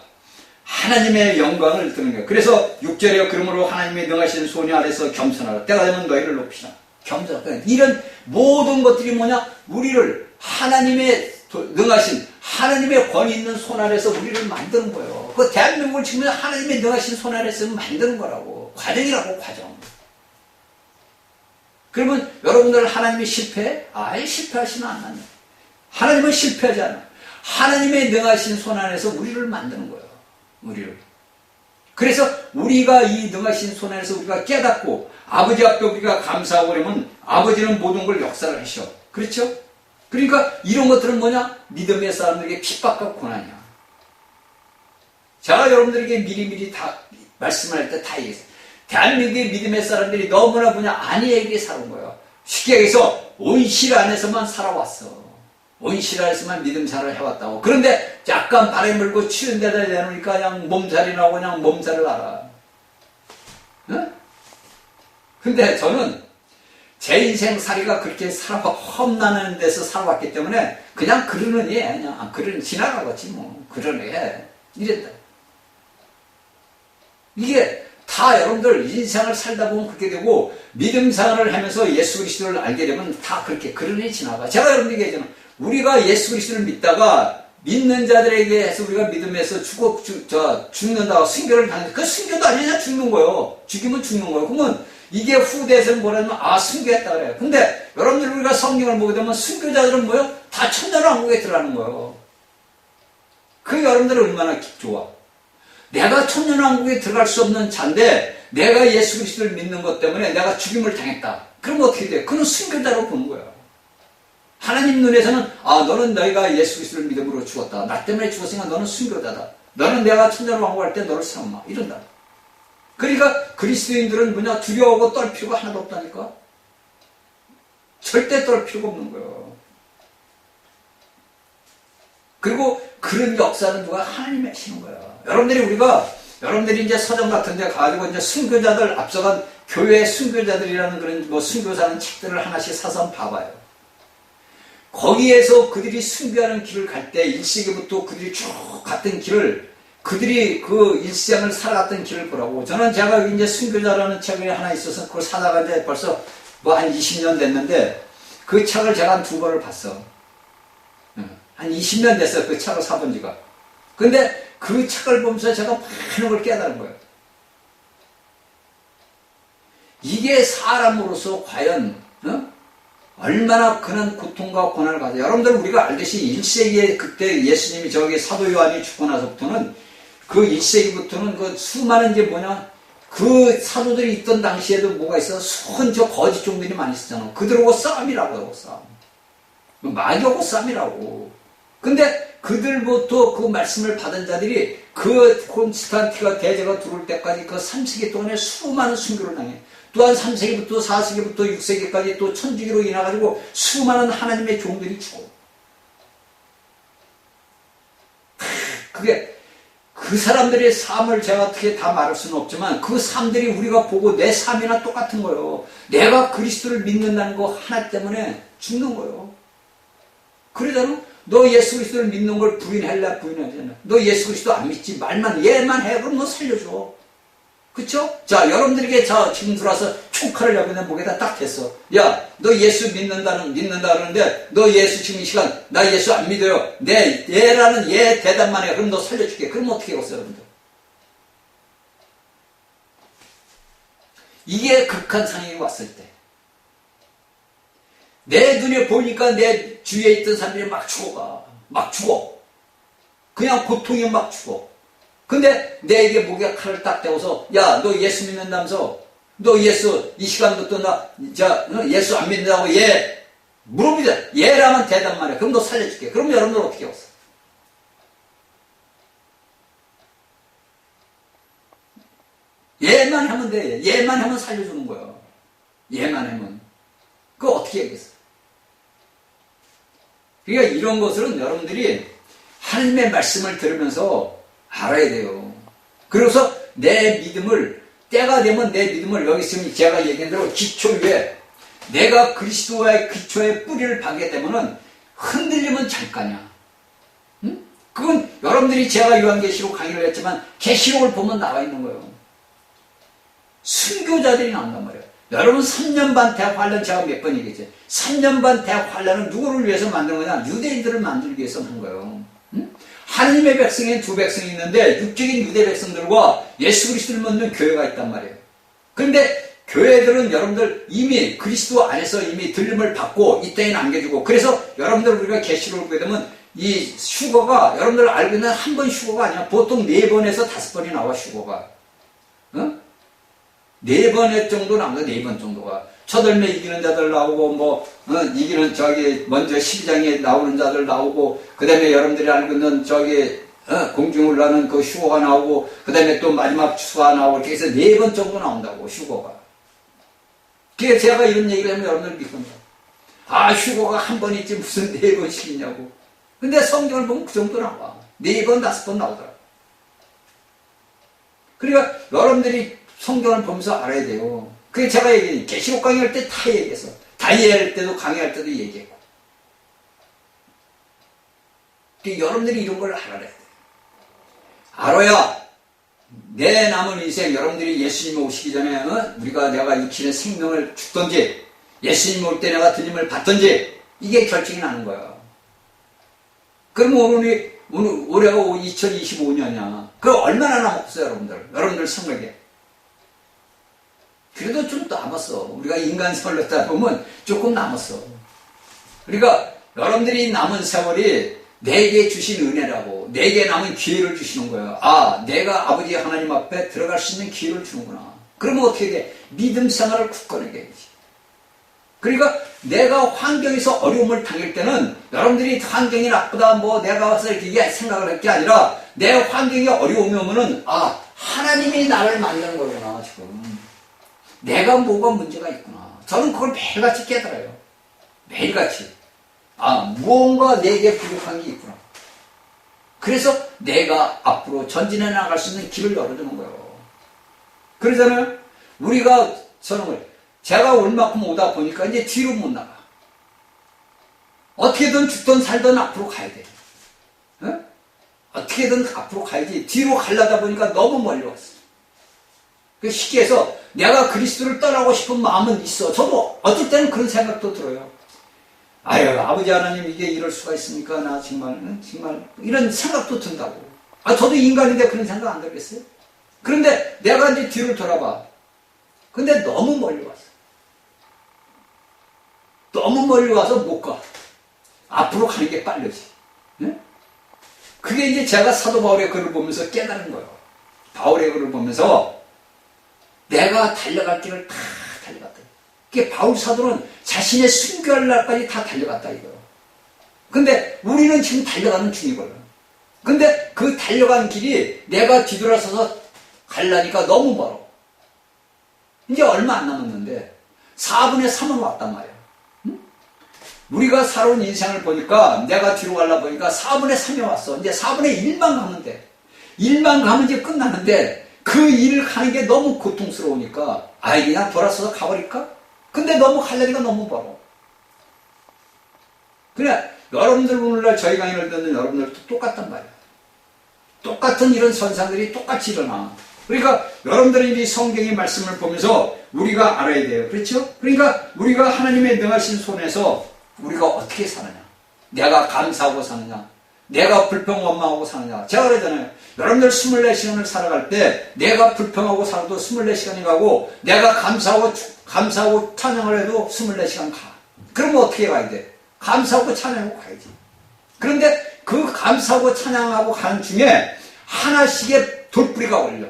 하나님의 영광을 드는 거예요. 그래서 6절에 그러므로 하나님의 능하신 손이 아래서 겸손하라. 때가 되면 너희를 높이라. 겸손하라. 이런 모든 것들이 뭐냐? 우리를 하나님의 능하신 하나님의 권위 있는 손 아래서 우리를 만드는 거예요. 그 대한민국을 지금 하나님의 능하신 손 아래서 만드는 거라고. 과정이라고, 과정. 그러면 여러분들 하나님이 실패해? 아예 실패하시는 않아요. 하나님은 실패하지 않아. 하나님의 능하신 손 안에서 우리를 만드는 거예요. 우리를. 그래서 우리가 이 능하신 손 안에서 우리가 깨닫고 아버지 앞에 우리가 감사하고 그러면 아버지는 모든 걸 역사를 하셔. 그렇죠? 그러니까 이런 것들은 뭐냐? 믿음의 사람들에게 핍박과 고난이야. 제가 여러분들에게 미리미리 다 말씀할 때 다 얘기했어요. 대한민국의 믿음의 사람들이 너무나 안이에게 살아온 거예요. 쉽게 얘기해서 온실 안에서만 살아왔어. 온실 안에서만 믿음 생활을 해왔다고. 그런데 약간 바람이 불고 추운 데다 내놓으니까 그냥 몸살이 나고 그냥 몸살을 알아. 응? 근데 저는 제 인생 살이가 그렇게 험난한 데서 살아왔기 때문에 그냥 그러느니 그냥 그러니 지나가겠지 뭐. 그러니 해. 이랬다. 이게 다 여러분들 인생을 살다 보면 그렇게 되고 믿음 생활을 하면서 예수 그리스도를 알게 되면 다 그렇게 그러니 지나가. 제가 여러분들에게 얘기하잖아요. 우리가 예수 그리스도를 믿다가 믿는 자들에게 해서 우리가 믿음에서 죽는다고 순교를 당해. 그 순교도 아니냐 죽는 거예요. 죽이면 죽는 거예요. 그러면 이게 후대에서는 뭐라면 순교했다 그래요. 근데 여러분들 우리가 성경을 보게 되면 순교자들은 뭐예요? 다 천년왕국에 들어가는 거예요. 그 여러분들은 얼마나 좋아. 내가 천년왕국에 들어갈 수 없는 자인데 내가 예수 그리스도를 믿는 것 때문에 내가 죽임을 당했다. 그럼 어떻게 돼? 그는 순교자로 보는 거야. 하나님 눈에서는 너는 너희가 예수 그리스도를 믿음으로 죽었다. 나 때문에 죽었으니까 너는 순교자다. 너는 내가 천년왕국 할 때 너를 세웠마. 이런다. 그러니까 그리스도인들은 두려워하고 떨 필요가 하나도 없다니까. 절대 떨 필요가 없는 거예요. 그리고 그런 역사는 누가 하나님이 하시는 거예요. 여러분들이 이제 서점 같은 데 가가지고 이제 순교자들 앞서간 교회 순교자들이라는 그런 순교사는 책들을 하나씩 사서 한번 봐봐요. 거기에서 그들이 순교하는 길을 갈 때 1세기부터 그들이 쭉 갔던 길을 그들이 그 일생을 살아갔던 길을 보라고. 저는 제가 이제 순교자라는 책이 하나 있어서 그걸 사다가 이제 벌써 한 20년 됐는데 그 책을 제가 한 2번을 봤어. 한 20년 됐어요. 그 책을 사본 지가. 근데 그 책을 보면서 제가 많은 걸 깨달은 거예요. 이게 사람으로서 과연 얼마나 그런 고통과 고난을 가져. 여러분들 우리가 알듯이 1세기에 그때 예수님이 사도 요한이 죽고 나서부터는 그 1세기부터는 그 수많은 그 사도들이 있던 당시에도 뭐가 있어? 거짓 종들이 많이 있었잖아. 그들하고 싸움이라고 하고 싸움. 마귀하고 싸움이라고. 근데 그들부터 그 말씀을 받은 자들이 그 콘스탄티가 대제가 들어올 때까지 그 3세기 동안에 수많은 순교를 당해. 또한 3세기부터 4세기부터 6세기까지 또 천주기로 인해가지고 수많은 하나님의 종들이 죽어. 그게 그 사람들의 삶을 제가 어떻게 다 말할 수는 없지만 그 삶들이 우리가 보고 내 삶이나 똑같은 거예요. 내가 그리스도를 믿는다는 거 하나 때문에 죽는 거예요. 그러잖아. 너 예수 그리스도를 믿는 걸 부인할래? 부인하잖아. 너 예수 그리스도 안 믿지? 얘만 해. 그럼 너 살려줘. 그쵸? 자, 여러분들에게 지금 들어와서 총칼을 여기다 목에다 딱 댔어. 야, 너 예수 믿는다 그러는데, 너 예수 지금 이 시간, 나 예수 안 믿어요. 얘라는 얘 대답만 해. 그럼 너 살려줄게. 그럼 어떻게 해겠어요, 여러분들? 이게 극한 상황이 왔을 때. 내 눈에 보니까 내 주위에 있던 사람들이 막 죽어가. 막 죽어. 그냥 고통이 막 죽어. 근데 내게 목에 칼을 딱 대고서 야, 너 예수 믿는다면서? 너 예수 이 시간부터 예수 안 믿는다고 얘 물어보자. 얘라면 대단 말이야. 그럼 너 살려줄게. 그럼 여러분들 어떻게 하겠어? 얘만 하면 돼. 얘만 하면 살려주는 거야. 얘만 하면. 그거 어떻게 하겠어? 그러니까 이런 것들은 여러분들이 하나님의 말씀을 들으면서 알아야 돼요. 그래서 내 믿음을, 때가 되면 내 믿음을, 여기 있으면 제가 얘기한 대로 기초 위에, 내가 그리스도의 기초에 뿌리를 박게 되면은 흔들리면 잠깐이야. 응? 그건 여러분들이 제가 요한계시록 강의를 했지만 계시록을 보면 나와 있는 거예요. 순교자들이 나온단 말이에요. 여러분 3년 반 대학 환란 제가 몇 번 얘기했지. 3년 반 대학 환란은 누구를 위해서 만든 거냐? 유대인들을 만들기 위해서 한 거예요. 응? 하나님의 백성에 두 백성이 있는데 육적인 유대 백성들과 예수 그리스도를 믿는 교회가 있단 말이에요. 그런데 교회들은 여러분들 이미 그리스도 안에서 이미 들림을 받고 이 땅에 남겨주고, 그래서 여러분들 우리가 계시록을 보게 되면 이 휴거가 여러분들 알고 있는 한 번 휴거가 아니야. 보통 4번에서 5번이 나와 휴거가. 응? 4번 정도 나옵니다. 4번 정도가. 처들매 이기는 자들 나오고, 이기는 먼저 12장에 나오는 자들 나오고, 그 다음에 여러분들이 알고 있는 공중에 올라가는 그 휴거가 나오고, 그 다음에 또 마지막 추수가 나오고, 이렇게 해서 4번 정도 나온다고, 휴거가. 그래서 제가 이런 얘기를 하면 여러분들 믿습니다. 아, 휴거가 한 번 있지 무슨 4번씩 있냐고. 근데 성경을 보면 그 정도 나와. 4번, 5번 나오더라. 그러니까 여러분들이 성경을 보면서 알아야 돼요. 그게 제가 얘기해. 계시록 강의할 때 다 얘기했어. 다이할 때도 강의할 때도 얘기했고. 여러분들이 이런 걸 알아야 돼. 알아야 내 남은 인생, 여러분들이 예수님 오시기 전에 내가 익히는 생명을 죽든지 예수님 올 때 내가 들림을 받든지 이게 결정이 나는 거야. 그럼 올해가 2025년이야. 그럼 얼마나 남았어요, 여러분들 생각에. 그래도 좀 남았어. 우리가 인간생활로 따 보면 조금 남았어. 그러니까 여러분들이 남은 세월이 내게 주신 은혜라고, 내게 남은 기회를 주시는 거예요. 아, 내가 아버지 하나님 앞에 들어갈 수 있는 기회를 주는구나. 그러면 어떻게 돼? 믿음 생활을 굳건하게 해야지. 그러니까 내가 환경에서 어려움을 당할 때는 여러분들이 환경이 나쁘다 내가 와서 이렇게 생각을 할 게 아니라 내 환경이 어려움이 오면은 하나님이 나를 만든 거구나 지금. 내가 뭐가 문제가 있구나. 저는 그걸 매일같이 깨달아요. 매일같이. 무언가 내게 부족한 게 있구나. 그래서 내가 앞으로 전진해 나갈 수 있는 길을 열어주는 거예요. 그러잖아요. 제가 얼마큼 오다 보니까 이제 뒤로 못 나가. 어떻게든 죽든 살든 앞으로 가야 돼. 어떻게든 앞으로 가야지. 뒤로 가려다 보니까 너무 멀리 왔어. 쉽게 해서 내가 그리스도를 떠나고 싶은 마음은 있어. 저도 어떨 때는 그런 생각도 들어요. 아유, 아버지 하나님 이게 이럴 수가 있습니까? 나 정말 이런 생각도 든다고. 저도 인간인데 그런 생각 안 들겠어요? 그런데 내가 이제 뒤를 돌아봐. 근데 너무 멀리 왔어. 너무 멀리 와서 못 가. 앞으로 가는 게 빠르지. 네? 그게 이제 제가 사도 바울의 글을 보면서 깨달은 거예요. 바울의 글을 보면서 내가 달려갈 길을 다 달려갔다. 그게 바울 사도는 자신의 순교할 날까지 다 달려갔다 이거예요. 근데 우리는 지금 달려가는 중이거든요. 근데 그 달려간 길이 내가 뒤돌아서서 가려니까 너무 멀어. 이제 얼마 안 남았는데 4분의 3은 왔단 말이야. 응? 우리가 살아온 인생을 보니까 내가 뒤로 가려 보니까 4분의 3이 왔어. 이제 4분의 1만 가면 돼. 1만 가면 이제 끝나는데 그 일을 가는 게 너무 고통스러우니까 그냥 돌아서서 가버릴까? 근데 너무 가려니까 너무 멀어. 그래, 여러분들 오늘날 저희 강의를 듣는 여러분들도 똑같단 말이야. 똑같은 이런 선상들이 똑같이 일어나. 그러니까 여러분들이 이 성경의 말씀을 보면서 우리가 알아야 돼요. 그렇죠? 그러니까 우리가 하나님의 능하신 손에서 우리가 어떻게 사느냐. 내가 감사하고 사느냐. 내가 불평 원망하고 사느냐. 제가 그러잖아요. 여러분들 24시간을 살아갈 때 내가 불평하고 살아도 24시간이 가고 내가 감사하고 찬양을 해도 24시간 가. 그러면 어떻게 가야 돼? 감사하고 찬양하고 가야지. 그런데 그 감사하고 찬양하고 가는 중에 하나씩의 돌뿌리가 걸려.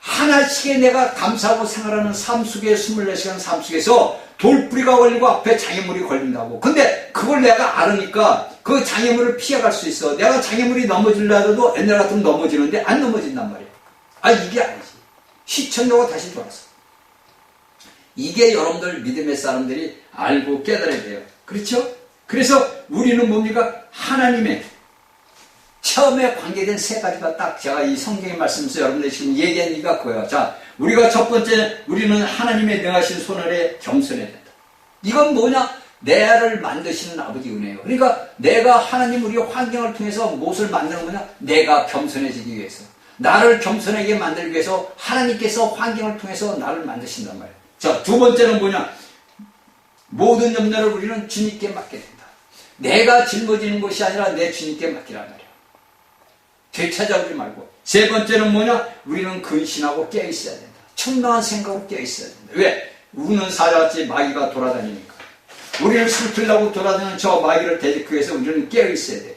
하나씩의 내가 감사하고 생활하는 삶 속에 24시간 삶 속에서 돌뿌리가 걸리고 앞에 장애물이 걸린다고. 근데 그걸 내가 알으니까 그 장애물을 피해갈 수 있어. 내가 장애물이 넘어질라 해도 옛날 같으면 넘어지는데 안 넘어진단 말이야. 이게 아니지. 시청자가 다시 돌아서. 이게 여러분들 믿음의 사람들이 알고 깨달아야 돼요. 그렇죠? 그래서 우리는 뭡니까? 하나님의 처음에 관계된 세 가지가 딱 제가 이 성경의 말씀에서 여러분들이 지금 얘기한 이유가 그거예요. 자, 우리가 첫 번째, 우리는 하나님의 명하신 손 아래 겸손해야 된다. 이건 뭐냐? 내를 만드시는 아버지 은혜예요. 그러니까 내가 하나님 우리 환경을 통해서 무엇을 만드는 거냐? 내가 겸손해지기 위해서. 나를 겸손하게 만들기 위해서 하나님께서 환경을 통해서 나를 만드신단 말이에요. 자, 두 번째는 뭐냐? 모든 염려를 우리는 주님께 맡게 된다. 내가 짊어지는 것이 아니라 내 주님께 맡기란 말이에요. 되찾아오지 말고. 세 번째는 뭐냐? 우리는 근신하고 깨어있어야 된다. 청명한 생각으로 깨어있어야 된다. 왜? 우는 사자같이 마귀가 돌아다니니까. 우리를 슬프려고 돌아다니는 저 마귀를 대적하기 위해서 우리는 깨어있어야 돼요.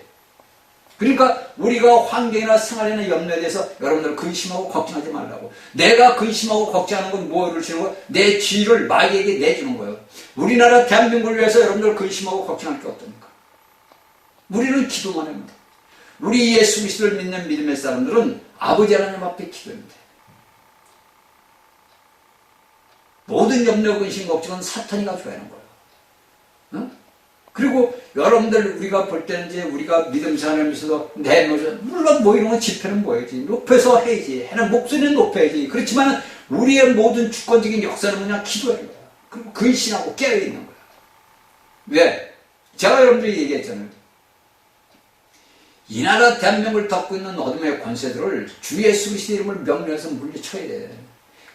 그러니까 우리가 환경이나 생활이나 염려에 대해서 여러분들 근심하고 걱정하지 말라고. 내가 근심하고 걱정하는 건 뭐를 주는 거예요? 내 죄를 마귀에게 내주는 거예요. 우리나라 대한민국을 위해서 여러분들 근심하고 걱정할 게 어떻습니까? 우리는 기도만 합니다. 우리 예수 그리스도를 믿는 믿음의 사람들은 아버지 하나님 앞에 기도합니다. 모든 염려, 근심, 걱정은 사탄이 가져야 하는 거예요. 응? 그리고 여러분들 우리가 볼 때는 이제 우리가 믿음 생활하면서도 물론 뭐 이런 건 집회는 뭐야지. 높여서 해야지. 해는 목소리는 높여야지. 그렇지만 우리의 모든 주권적인 역사는 그냥 기도하는 거야. 그리고 근신하고 깨어있는 거야. 왜? 제가 여러분들이 얘기했잖아요. 이 나라 대한민국을 덮고 있는 어둠의 권세들을 주 예수 그리스도의 이름을 명령해서 물리쳐야 돼.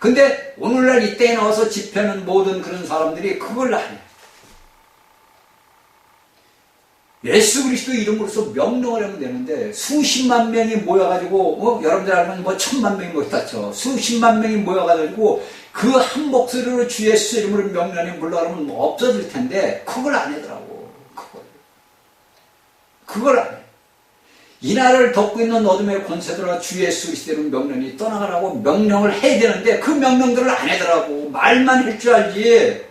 근데 오늘날 이때에 나와서 집회하는 모든 그런 사람들이 그걸 안 해. 예수 그리스도 이름으로서 명령을 하면 되는데 수십만 명이 모여가지고 여러분들 알면 뭐 1000만 명이 모였다 쳐. 수십만 명이 모여가지고 그 한 목소리로 주 예수 이름으로 명령에 물러가면 뭐 없어질 텐데 그걸 안 하더라고. 그걸 안 해. 이 나라를 덮고 있는 어둠의 권세들과 주 예수 그리스도의 명령이 떠나가라고 명령을 해야 되는데 그 명령들을 안 하더라고. 말만 할 줄 알지.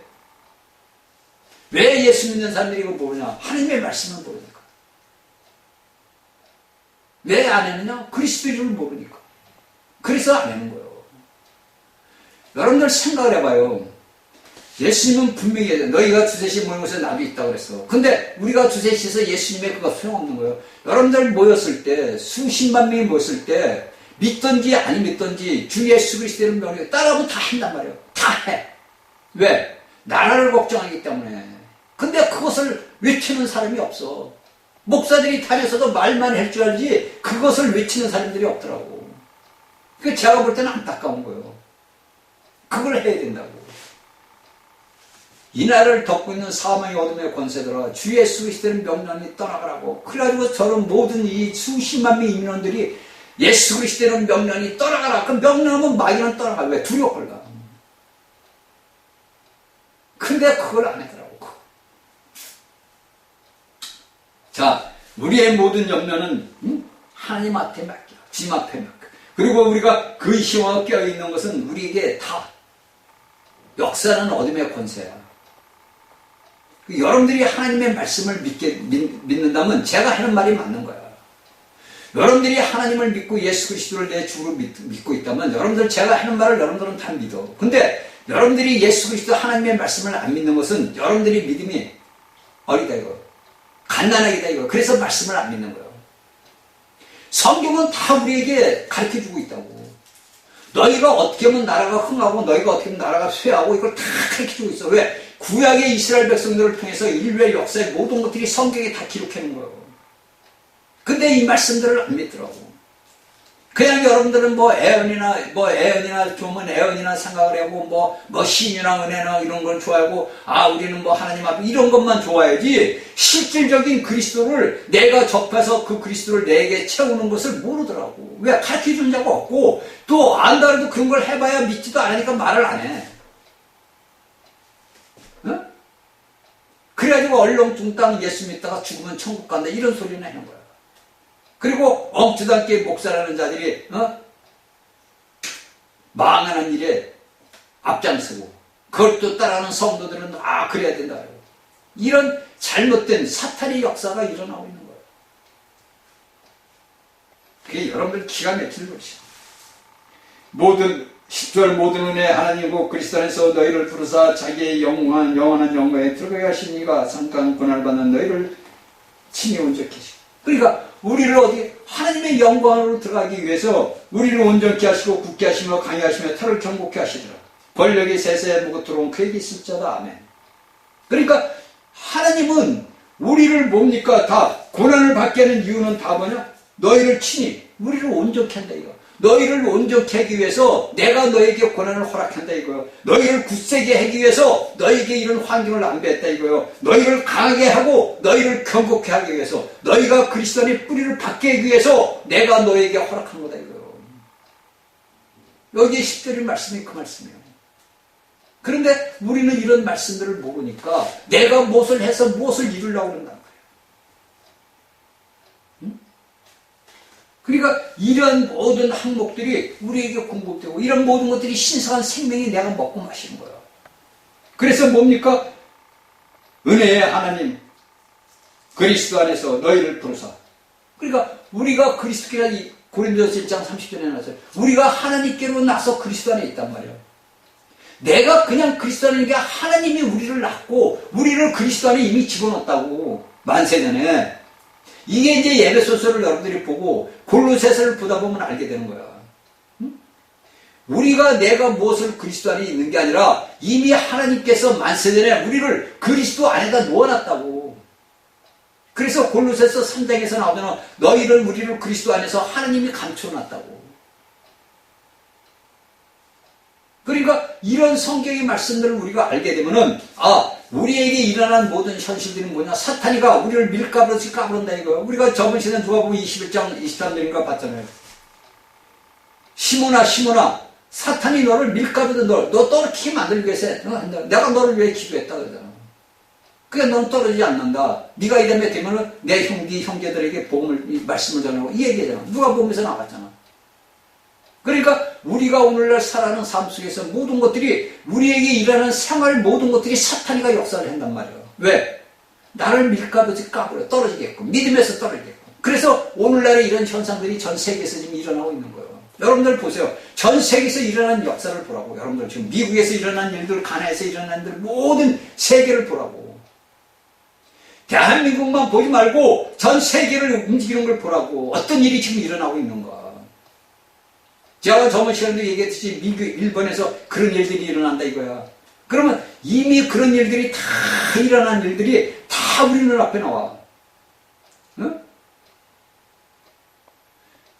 왜 예수 믿는 사람들이 이거 모르냐? 하나님의 말씀을 모르니까. 왜 안 했느냐? 그리스도 이름을 모르니까. 그래서 안 하는 거예요. 여러분들 생각을 해봐요. 예수님은 분명히 너희가 두셋이 모인 곳에 나도 있다고 그랬어. 근데 우리가 두셋이서 예수님의 그거 소용없는 거예요. 여러분들 모였을 때 수십만 명이 모였을 때 믿든지 아니 믿든지 주 예수 그리스도를 명령해 따라하고 다 한단 말이에요. 다 해. 왜? 나라를 걱정하기 때문에. 근데 그것을 외치는 사람이 없어. 목사들이 다녀서도 말만 할 줄 알지 그것을 외치는 사람들이 없더라고. 그러니까 제가 볼 때는 안타까운 거예요. 그걸 해야 된다고. 이 나라를 덮고 있는 사망의 어둠의 권세들아 주 예수 그리스도의 명령이 떠나가라고. 그래가지고 저런 모든 이 수십만 명의 임민원들이 예수 그리스도의 명령이 떠나가라. 그 명령하면 마귀는 떠나가. 왜? 두려워할까? 근데 그걸 안 하더라고. 자, 우리의 모든 염려는 하나님 앞에 맡겨. 주님 앞에 맡겨. 그리고 우리가 근심하고 깨어있는 것은 우리에게 다 역사는 어둠의 권세야. 여러분들이 하나님의 말씀을 믿는다면 제가 하는 말이 맞는 거야. 여러분들이 하나님을 믿고 예수 그리스도를 내 주로 믿고 있다면 여러분들 제가 하는 말을 여러분들은 다 믿어. 근데 여러분들이 예수 그리스도 하나님의 말씀을 안 믿는 것은 여러분들이 믿음이 어리다 이거. 간단하기다 이거. 그래서 말씀을 안 믿는 거예요. 성경은 다 우리에게 가르쳐주고 있다고. 너희가 어떻게 하면 나라가 흥하고 너희가 어떻게 하면 나라가 쇠하고 이걸 다 가르쳐주고 있어. 왜? 구약의 이스라엘 백성들을 통해서 인류의 역사의 모든 것들이 성경에 다 기록해놓은 거예요. 근데 이 말씀들을 안 믿더라고. 그냥 여러분들은 애언이나 좋으면 애언이나 생각을 하고 신이나 은혜나 이런 걸 좋아하고 우리는 하나님 앞에 이런 것만 좋아해야지 실질적인 그리스도를 내가 접해서 그 그리스도를 내게 채우는 것을 모르더라고. 왜? 가르쳐준 자가 없고 또 안다 해도 그런 걸 해봐야 믿지도 않으니까 말을 안 해. 응? 그래가지고 얼렁뚱땅 예수 믿다가 죽으면 천국 간다 이런 소리는 하는 거야. 그리고 엉투당게 목사라는 자들이 망하는 일에 앞장서고 그걸 또 따라하는 성도들은 그래야 된다. 이런 잘못된 사탄의 역사가 일어나고 있는 거예요. 그게 여러분들 기가 막히는 것이죠. 모든 10절 모든 은혜 하나님이고 그리스도 안에서 너희를 부르사 자기의 영원한 영광에 들어가게 하시니가 상강 고난을 받는 너희를 친히 온전케 하시고, 그러니까 우리를 어디 하나님의 영광으로 들어가기 위해서 우리를 온전케 하시고 굳게 하시며 강해하시며 털을 경고케 하시더라. 권력이 세세에 묻고 들어온 그에게 있을 자다. 아멘. 그러니까 하나님은 우리를 뭡니까? 다 고난을 받게 하는 이유는 다 뭐냐? 너희를 친히 우리를 온전케 한다 이거. 너희를 온전케 하기 위해서 내가 너에게 고난을 허락한다 이거요. 너희를 굳세게 하기 위해서 너에게 이런 환경을 안배했다 이거요. 너희를 강하게 하고 너희를 경고케 하기 위해서 너희가 그리스도 안에 뿌리를 받게 하기 위해서 내가 너에게 허락한 거다 이거요. 여기에 10절의 말씀이 그 말씀이에요. 그런데 우리는 이런 말씀들을 모르니까 내가 무엇을 해서 무엇을 이루려고 그런다. 그러니까 이런 모든 항목들이 우리에게 공급되고 이런 모든 것들이 신성한 생명이 내가 먹고 마시는 거예요. 그래서 뭡니까? 은혜의 하나님 그리스도 안에서 너희를 부르사. 그러니까 우리가 그리스도께로 고린도서 1장 30절에 나왔어요. 우리가 하나님께로 나서 그리스도 안에 있단 말이에요. 내가 그냥 그리스도 안에 있는 게 하나님이 우리를 낳고 우리를 그리스도 안에 이미 집어넣었다고 만세전에. 이게 이제 에베소서를 여러분들이 보고 골로새서를 보다 보면 알게 되는 거야. 우리가 내가 무엇을 그리스도 안에 있는 게 아니라 이미 하나님께서 만세전에 우리를 그리스도 안에다 놓아놨다고. 그래서 골로새서 3장에서 나오잖아. 너희를 우리를 그리스도 안에서 하나님이 감춰놨다고. 그러니까 이런 성경의 말씀들을 우리가 알게 되면은 우리에게 일어난 모든 현실들이 뭐냐? 사탄이가 우리를 밀가부르듯이 까부른다 이거예요. 우리가 저번 시간에 누가복음 21장 23절인가 봤잖아요. 시몬아 사탄이 너를 밀가부르듯 너 떨어지게 만들기 위해서 내가 너를 위해 기도했다 그러잖아. 그러니까 넌 떨어지지 않는다. 네가 이름에 되면은 네 형제들에게 말씀을 전하고 이 얘기잖아. 누가복음에서 나왔잖아. 그러니까 우리가 오늘날 살아가는 삶 속에서 모든 것들이 우리에게 일어나는 생활 모든 것들이 사탄이가 역사를 한단 말이에요. 왜? 나를 밀가부르듯이 까불어 떨어지게끔 믿음에서 떨어지게끔. 그래서 오늘날의 이런 현상들이 전 세계에서 지금 일어나고 있는 거예요. 여러분들 보세요. 전 세계에서 일어난 역사를 보라고. 여러분들 지금 미국에서 일어난 일들, 가나에서 일어난 일들 모든 세계를 보라고. 대한민국만 보지 말고 전 세계를 움직이는 걸 보라고. 어떤 일이 지금 일어나고 있는가. 제가 저번 시간에도 얘기했듯이 일본에서 그런 일들이 일어난다 이거야. 그러면 이미 그런 일들이 다 일어난 일들이 다 우리 눈앞에 나와. 응?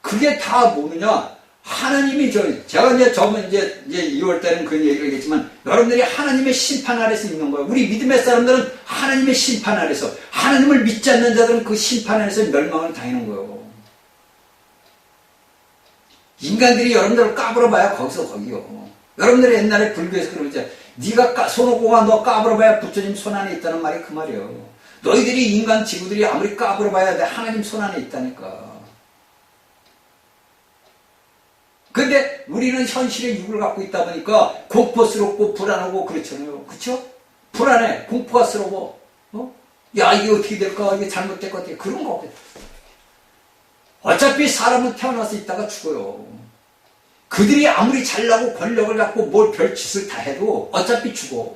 그게 다 뭐느냐? 하나님이 제가 이제 저번 이제 2월 때는 그런 얘기를 했지만 여러분들이 하나님의 심판 아래서 있는 거예요. 우리 믿음의 사람들은 하나님의 심판 아래서, 하나님을 믿지 않는 자들은 그 심판 아래서 멸망을 당하는 거예요. 인간들이 여러분들을 까불어봐야 거기서 거기요. 여러분들이 옛날에 불교에서 그러죠. 네가 손오공아 너 까불어봐야 부처님 손 안에 있다는 말이 그 말이에요. 너희들이 인간 지구들이 아무리 까불어봐야 돼 하나님 손 안에 있다니까. 근데 우리는 현실의 육을 갖고 있다 보니까 공포스럽고 불안하고 그렇잖아요. 그렇죠? 불안해. 공포가 스러워. 야 이게 어떻게 될까? 이게 잘못될 것 같아. 그런 거 없어요. 어차피 사람은 태어나서 있다가 죽어요. 그들이 아무리 잘나고 권력을 갖고 뭘 별짓을 다 해도 어차피 죽어.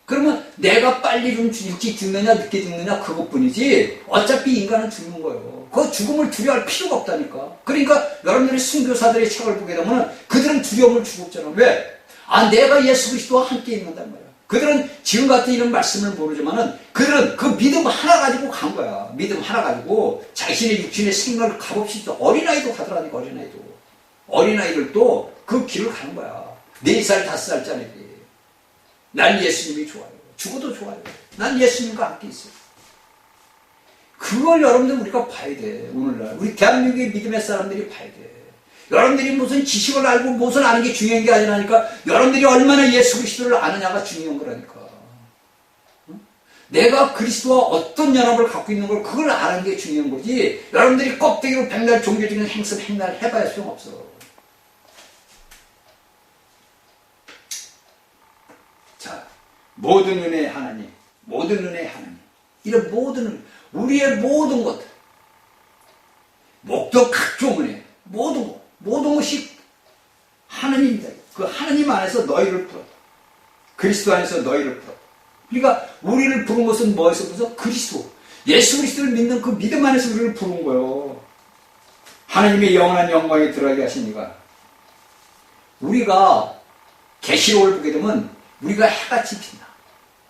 그러면 내가 빨리 좀 일찍 죽느냐 늦게 죽느냐 그것뿐이지 어차피 인간은 죽는 거예요. 그 죽음을 두려워할 필요가 없다니까. 그러니까 여러분들이 순교사들의 책을 보게 되면 그들은 두려움을 주고 없잖아. 왜? 내가 예수 그리스도와 함께 있는단 말이야. 그들은 지금 같은 이런 말씀을 모르지만은 그들은 그 믿음 하나 가지고 간 거야. 믿음 하나 가지고 자신의 육신의 생명을 값없이 어린아이도 가더라니까. 어린아이들도 그 길을 가는 거야. 4살 5살짜리들이. 난 예수님이 좋아요. 죽어도 좋아요. 난 예수님과 함께 있어요. 그걸 여러분들 우리가 봐야 돼. 오늘날 우리 대한민국의 믿음의 사람들이 봐야 돼. 여러분들이 무슨 지식을 알고 무엇을 아는 게 중요한 게 아니라니까. 여러분들이 얼마나 예수 그리스도를 아느냐가 중요한 거라니까. 내가 그리스도와 어떤 연합을 갖고 있는 걸 그걸 아는 게 중요한 거지. 여러분들이 껍데기로 백날 종교적인 행습 행날 해봐야 소용없어. 자, 모든 은혜의 하나님, 모든 은혜의 하나님, 이런 모든 우리의 모든 것들, 목적 각종 은혜, 모든 것이 하나님입니다. 그 하나님 안에서 너희를 풀어. 그리스도 안에서 너희를 풀어. 그러니까 우리를 부른 것은 뭐에서 부르서? 그리스도. 예수 그리스도를 믿는 그 믿음 안에서 우리를 부른 거예요. 하나님의 영원한 영광에 들어가게 하시니까. 우리가 계시록을 보게 되면 우리가 해같이 빛나.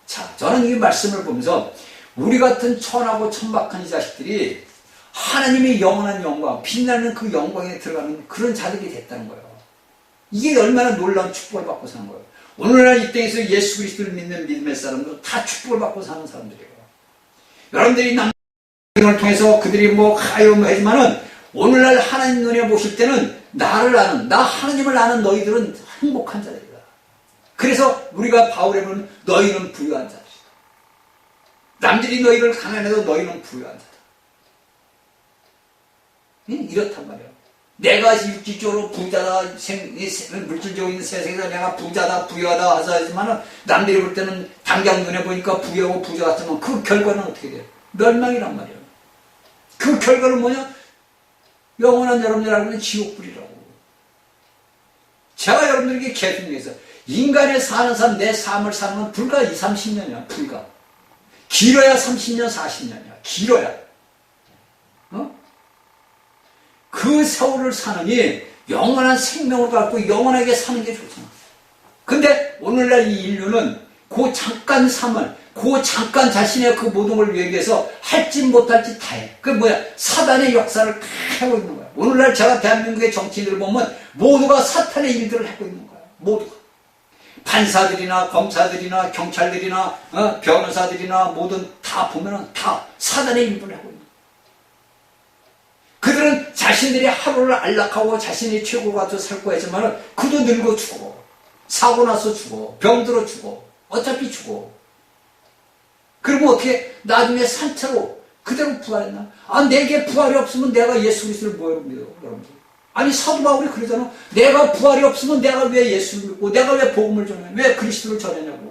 자, 저는 이 말씀을 보면서 우리 같은 천하고 천박한 이 자식들이 하나님의 영원한 영광, 빛나는 그 영광에 들어가는 그런 자들이 됐다는 거예요. 이게 얼마나 놀라운 축복을 받고 사는 거예요. 오늘날 이 땅에서 예수 그리스도를 믿는 믿음의 사람들은 다 축복을 받고 사는 사람들이에요. 여러분들이 남을 통해서 그들이 하지만은 오늘날 하나님 눈에 보실 때는 나를 아는, 나 하나님을 아는 너희들은 행복한 자들이다. 그래서 우리가 바울에 보면 너희는 부유한 자들이다. 남들이 너희를 가난해도 너희는 부유한 자다. 이렇단 말이에요. 내가 육지적으로 부자다, 물질적으로 있는 세상에서 내가 부자다, 부유하다 하지만 남들이 볼 때는 당장 눈에 보니까 부유하고 부자 같으면 그 결과는 어떻게 돼요? 멸망이란 말이에요. 그 결과는 뭐냐? 영원한 여러분들 알고 있는 지옥불이라고. 제가 여러분들에게 계속 얘기해서 인간의 사는 삶, 내 삶을 사는 건 불과 20, 30년이야. 불과. 길어야 30년, 40년이야. 길어야. 그 세월을 사느니 영원한 생명을 갖고 영원하게 사는 게 좋잖아. 근데 오늘날 이 인류는 그 잠깐 삶을, 그 잠깐 자신의 그 모든 걸 위해서 할지 못할지 다 해. 그 사단의 역사를 다 하고 있는 거야. 오늘날 제가 대한민국의 정치인들을 보면 모두가 사탄의 일들을 하고 있는 거야. 모두가. 판사들이나 검사들이나 경찰들이나 변호사들이나 모든 다 보면은 다 사단의 일들을 하고 있는 거야. 그들은 자신들이 하루를 안락하고 자신이 최고가 돼서 살고 했지만 그도 늙어 죽어. 사고 나서 죽어. 병들어 죽어. 어차피 죽어. 그리고 어떻게 나중에 산채로 그대로 부활했나? 내게 부활이 없으면 내가 예수 그리스도를 뭐라고 믿어? 여러분들. 아니 사도 바울이 그러잖아. 내가 부활이 없으면 내가 왜 예수를 믿고 내가 왜 복음을 전해? 왜 그리스도를 전하냐고.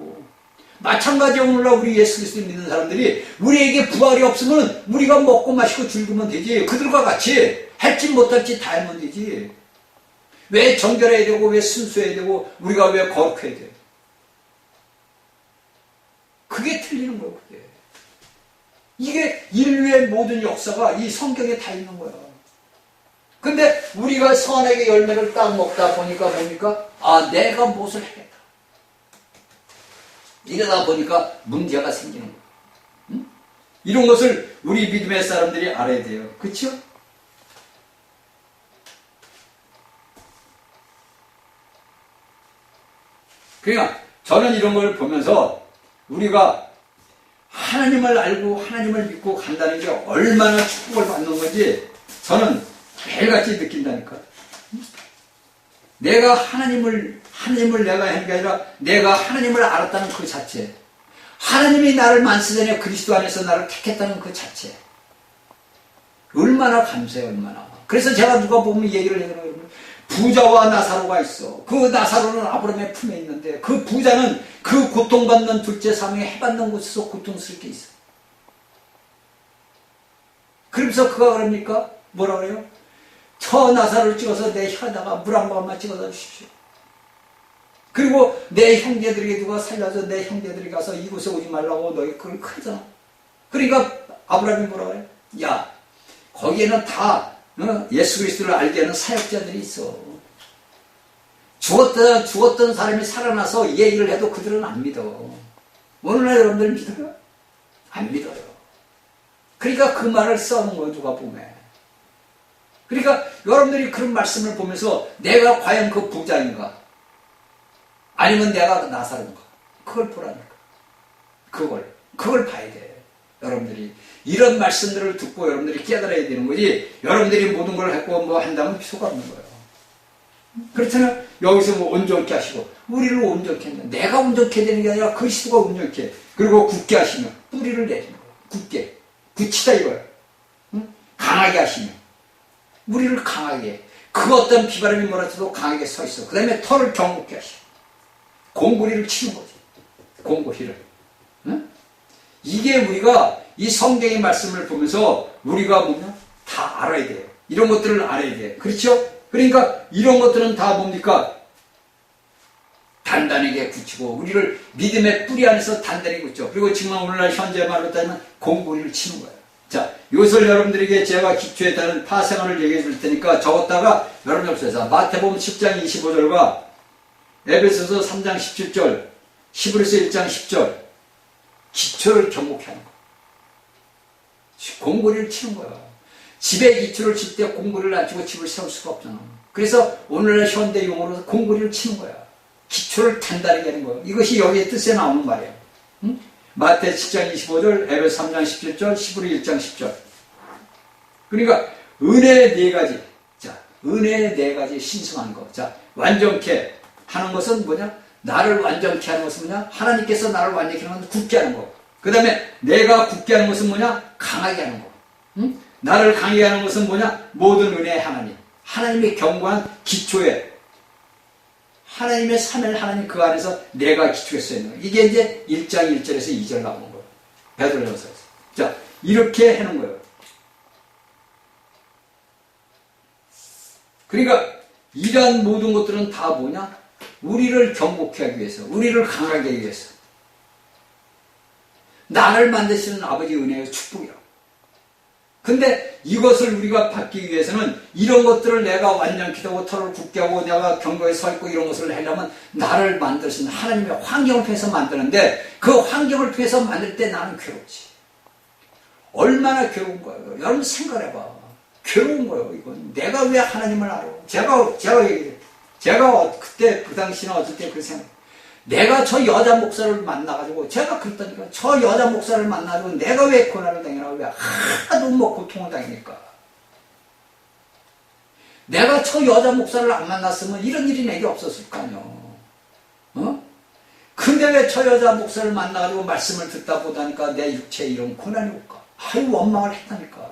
마찬가지로 오늘날 우리 예수 그리스도를 믿는 사람들이 우리에게 부활이 없으면 우리가 먹고 마시고 즐기면 되지. 그들과 같이 할지 못할지 다 하면 되지. 왜 정결해야 되고 왜 순수해야 되고 우리가 왜 거룩해야 돼? 그게 틀리는 거예요. 그게. 이게 인류의 모든 역사가 이 성경에 다 있는 거야. 근데 우리가 선악의 열매를 딱 먹다 보니까 뭡니까? 내가 무엇을 하겠다. 이러다 보니까 문제가 생기는 거예요. 응? 이런 것을 우리 믿음의 사람들이 알아야 돼요. 그렇죠? 그러니까 저는 이런 걸 보면서 우리가 하나님을 알고 하나님을 믿고 간다는 게 얼마나 축복을 받는 건지 저는 매일같이 느낀다니까. 내가 하나님을 내가 하는 게 아니라 내가 하나님을 알았다는 그 자체. 하나님이 나를 만세전에 그리스도 안에서 나를 택했다는 그 자체. 얼마나 감사해, 얼마나. 그래서 제가 누가 보면 얘기를 해요. 부자와 나사로가 있어. 그 나사로는 아브라함의 품에 있는데 그 부자는 그 고통받는 둘째 사명에 해받는 곳에서 고통스럽게 있어. 그러면서 그가 그럽니까? 뭐라 그래요? 저 나사로를 찍어서 내 혀에다가 물 한 방울만 찍어다 주십시오. 그리고 내 형제들에게 누가 살려서 내 형제들이 가서 이곳에 오지 말라고 너희 그걸 크잖아. 그러니까 아브라함이 뭐라 그래? 야, 거기에는 다 예수 그리스도를 알게 하는 사역자들이 있어. 죽었던 사람이 살아나서 얘기를 해도 그들은 안 믿어. 오늘날 여러분들 믿어요? 안 믿어요. 그러니까 그 말을 써는 거예요, 누가 보면. 그러니까 여러분들이 그런 말씀을 보면서 내가 과연 그 부자인가? 아니면 내가 나사로인가? 그걸 보라니까. 그걸 봐야 돼. 여러분들이. 이런 말씀들을 듣고 여러분들이 깨달아야 되는 거지, 여러분들이 모든 걸 했고 뭐 한다면 필요가 없는 거예요. 그렇잖아요. 여기서 뭐 온전케 하시고, 우리를 온전케 한다. 내가 온전케 되는 게 아니라 그리스도가 온전케, 그리고 굳게 하시면, 뿌리를 내리는 거예요. 굳게. 굳히다 이거예요. 응? 강하게 하시면. 우리를 강하게 해. 그 어떤 비바람이 몰아쳐도 강하게 서 있어. 그 다음에 털을 경고케 하시고. 공구리를 치는 거지. 공구리를. 응? 이게 우리가 이 성경의 말씀을 보면서 우리가 뭐냐? 다 알아야 돼요. 이런 것들을 알아야 돼요. 그렇죠? 그러니까 이런 것들은 다 뭡니까? 단단하게 굳히고 우리를 믿음의 뿌리 안에서 단단히 굳죠. 그리고 지금 오늘날 현재 말로 따지면 공구리를 치는 거예요. 자, 이것을 여러분들에게 제가 기초에 따른 파생어를 얘기해 줄 테니까 적었다가 여러분이 없어서 마태복음 10장 25절과 에베소서 3장 17절, 히브리서 1장 10절 기초를 경고케 하는 거예요. 공구리를 치는 거야. 집에 기초를 칠 때 공구리를 안 치고 집을 세울 수가 없잖아. 그래서 오늘날 현대 용어로 공구리를 치는 거야. 기초를 단단하게 하는 거예요. 이것이 여기에 뜻에 나오는 말이에요. 응? 마태 10장 25절, 에베소 3장 17절, 히브리 1장 10절. 그러니까 은혜의 네 가지. 자, 은혜의 네 가지 신성한 거. 자, 완전케 하는 것은 뭐냐? 나를 완전케 하는 것은 뭐냐? 하나님께서 나를 완전케 하는 것은 굳게 하는 거. 그 다음에 내가 굳게 하는 것은 뭐냐? 강하게 하는 거. 응? 나를 강하게 하는 것은 뭐냐? 모든 은혜의 하나님. 하나님의 견고한 기초에 하나님의 삼일 하나님 그 안에서 내가 기초에 써 있는 거예요. 이게 이제 1장 1절에서 2절 나오는 거예요. 베드로전서에서. 자, 이렇게 하는 거예요. 그러니까 이러한 모든 것들은 다 뭐냐? 우리를 경고케 하기 위해서, 우리를 강하게 하기 위해서. 나를 만드시는 아버지 은혜의 축복이라고. 근데 이것을 우리가 받기 위해서는 이런 것들을 내가 완전케 하고 털을 굳게 하고 내가 경고에 서 있고 이런 것을 하려면 나를 만드신 하나님의 환경을 통해서 만드는데 그 환경을 통해서 만들 때 나는 괴롭지. 얼마나 괴로운 거예요. 여러분 생각해봐. 괴로운 거예요. 이건 내가 왜 하나님을 알아? 제가 얘기해요. 제가 그때 그 당시나 어쩔 때 그 생각. 내가 저 여자 목사를 만나가지고 제가 그랬다니까 저 여자 목사를 만나가지고 내가 왜 고난을 당하나 왜 하나도 뭐 고통을 당하니까 내가 저 여자 목사를 안 만났으면 이런 일이 내게 없었을 거 아니야. 어? 근데 왜 저 여자 목사를 만나가지고 말씀을 듣다 보다니까 내 육체에 이런 고난이 올까? 아유 원망을 했다니까.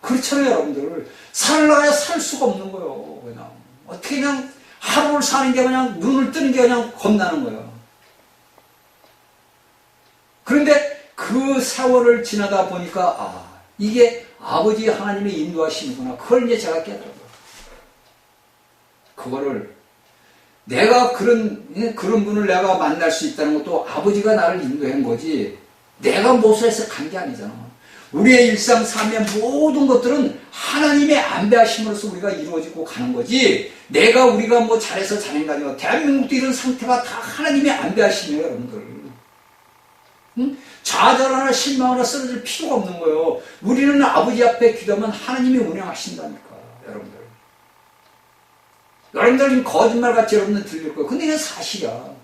그렇잖아요 여러분들. 살라야 살 수가 없는 거예요. 그냥 어떻게 그냥 하루를 사는 게 그냥 눈을 뜨는 게 그냥 겁나는 거예요. 그런데 그 세월을 지나다 보니까 이게 아버지 하나님의 인도하심이구나. 그걸 이제 제가 깨달은 거예요. 그거를 내가 그런 분을 내가 만날 수 있다는 것도 아버지가 나를 인도한 거지 내가 모서에서 간 게 아니잖아. 우리의 일상 삶의 모든 것들은 하나님의 안배하심으로써 우리가 이루어지고 가는 거지 우리가 뭐 잘해서 잘한 게 아니라 대한민국도 이런 상태가 다 하나님의 안배하심이에요 여러분들. 응? 좌절하나 실망하나 쓰러질 필요가 없는 거예요. 우리는 아버지 앞에 기도하면 하나님이 운영하신다니까 여러분들. 여러분들 지금 거짓말같이 여러분들 들릴 거예요. 근데 이게 사실이야.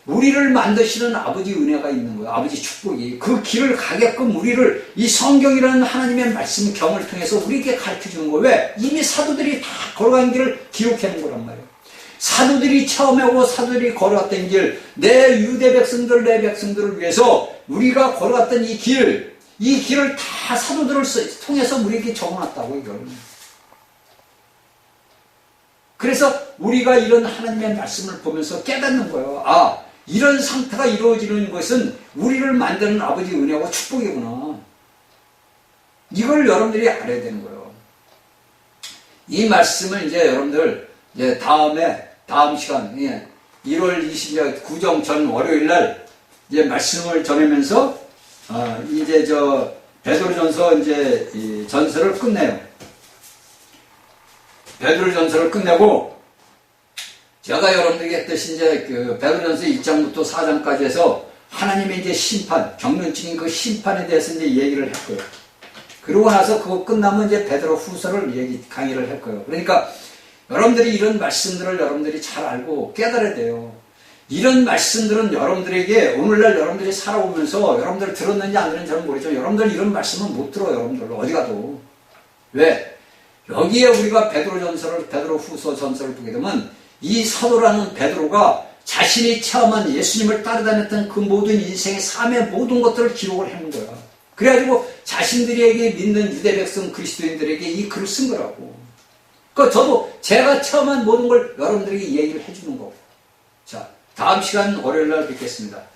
우리를 만드시는 아버지 은혜가 있는 거예요. 아버지 축복이. 그 길을 가게끔 우리를 이 성경이라는 하나님의 말씀 경을 통해서 우리에게 가르쳐주는 거예요. 왜? 이미 사도들이 다 걸어간 길을 기록해 놓은 거란 말이에요. 사도들이 처음에 오고 사도들이 걸어갔던 길, 내 유대 백성들, 내 백성들을 위해서 우리가 걸어갔던 이 길을 다 사도들을 통해서 우리에게 적어놨다고 이걸. 그래서 우리가 이런 하나님의 말씀을 보면서 깨닫는 거예요. 이런 상태가 이루어지는 것은 우리를 만드는 아버지 은혜와 축복이구나. 이걸 여러분들이 알아야 되는 거예요. 이 말씀을 이제 여러분들 이제 다음 시간 1월 20일 구정 전 월요일 날 이제 말씀을 전하면서 이제 베드로전서 이제 이 전서를 끝내요. 베드로전서를 끝내고 제가 여러분들에게 했듯이 이제 그 베드로전서 1장부터 4장까지 해서 하나님의 이제 심판, 경륜적인 그 심판에 대해서 이제 얘기를 했고요. 그러고 나서 그거 끝나면 이제 베드로 후서를 강의를 할 거예요. 그러니까 여러분들이 이런 말씀들을 여러분들이 잘 알고 깨달아야 돼요. 이런 말씀들은 여러분들에게 오늘날 여러분들이 살아오면서 여러분들 들었는지 안 들었는지 저는 모르겠지만 여러분들 이런 말씀은 못 들어요. 여러분들 어디 가도. 왜? 여기에 우리가 베드로 후서 전서를 보게 되면 이 사도라는 베드로가 자신이 체험한 예수님을 따라다녔던 그 모든 인생의 삶의 모든 것들을 기록을 해놓은 거야. 그래가지고 자신들에게 믿는 유대 백성 그리스도인들에게 이 글을 쓴 거라고. 저도 제가 체험한 모든 걸 여러분들에게 얘기를 해주는 거고. 자, 다음 시간 월요일 날 뵙겠습니다.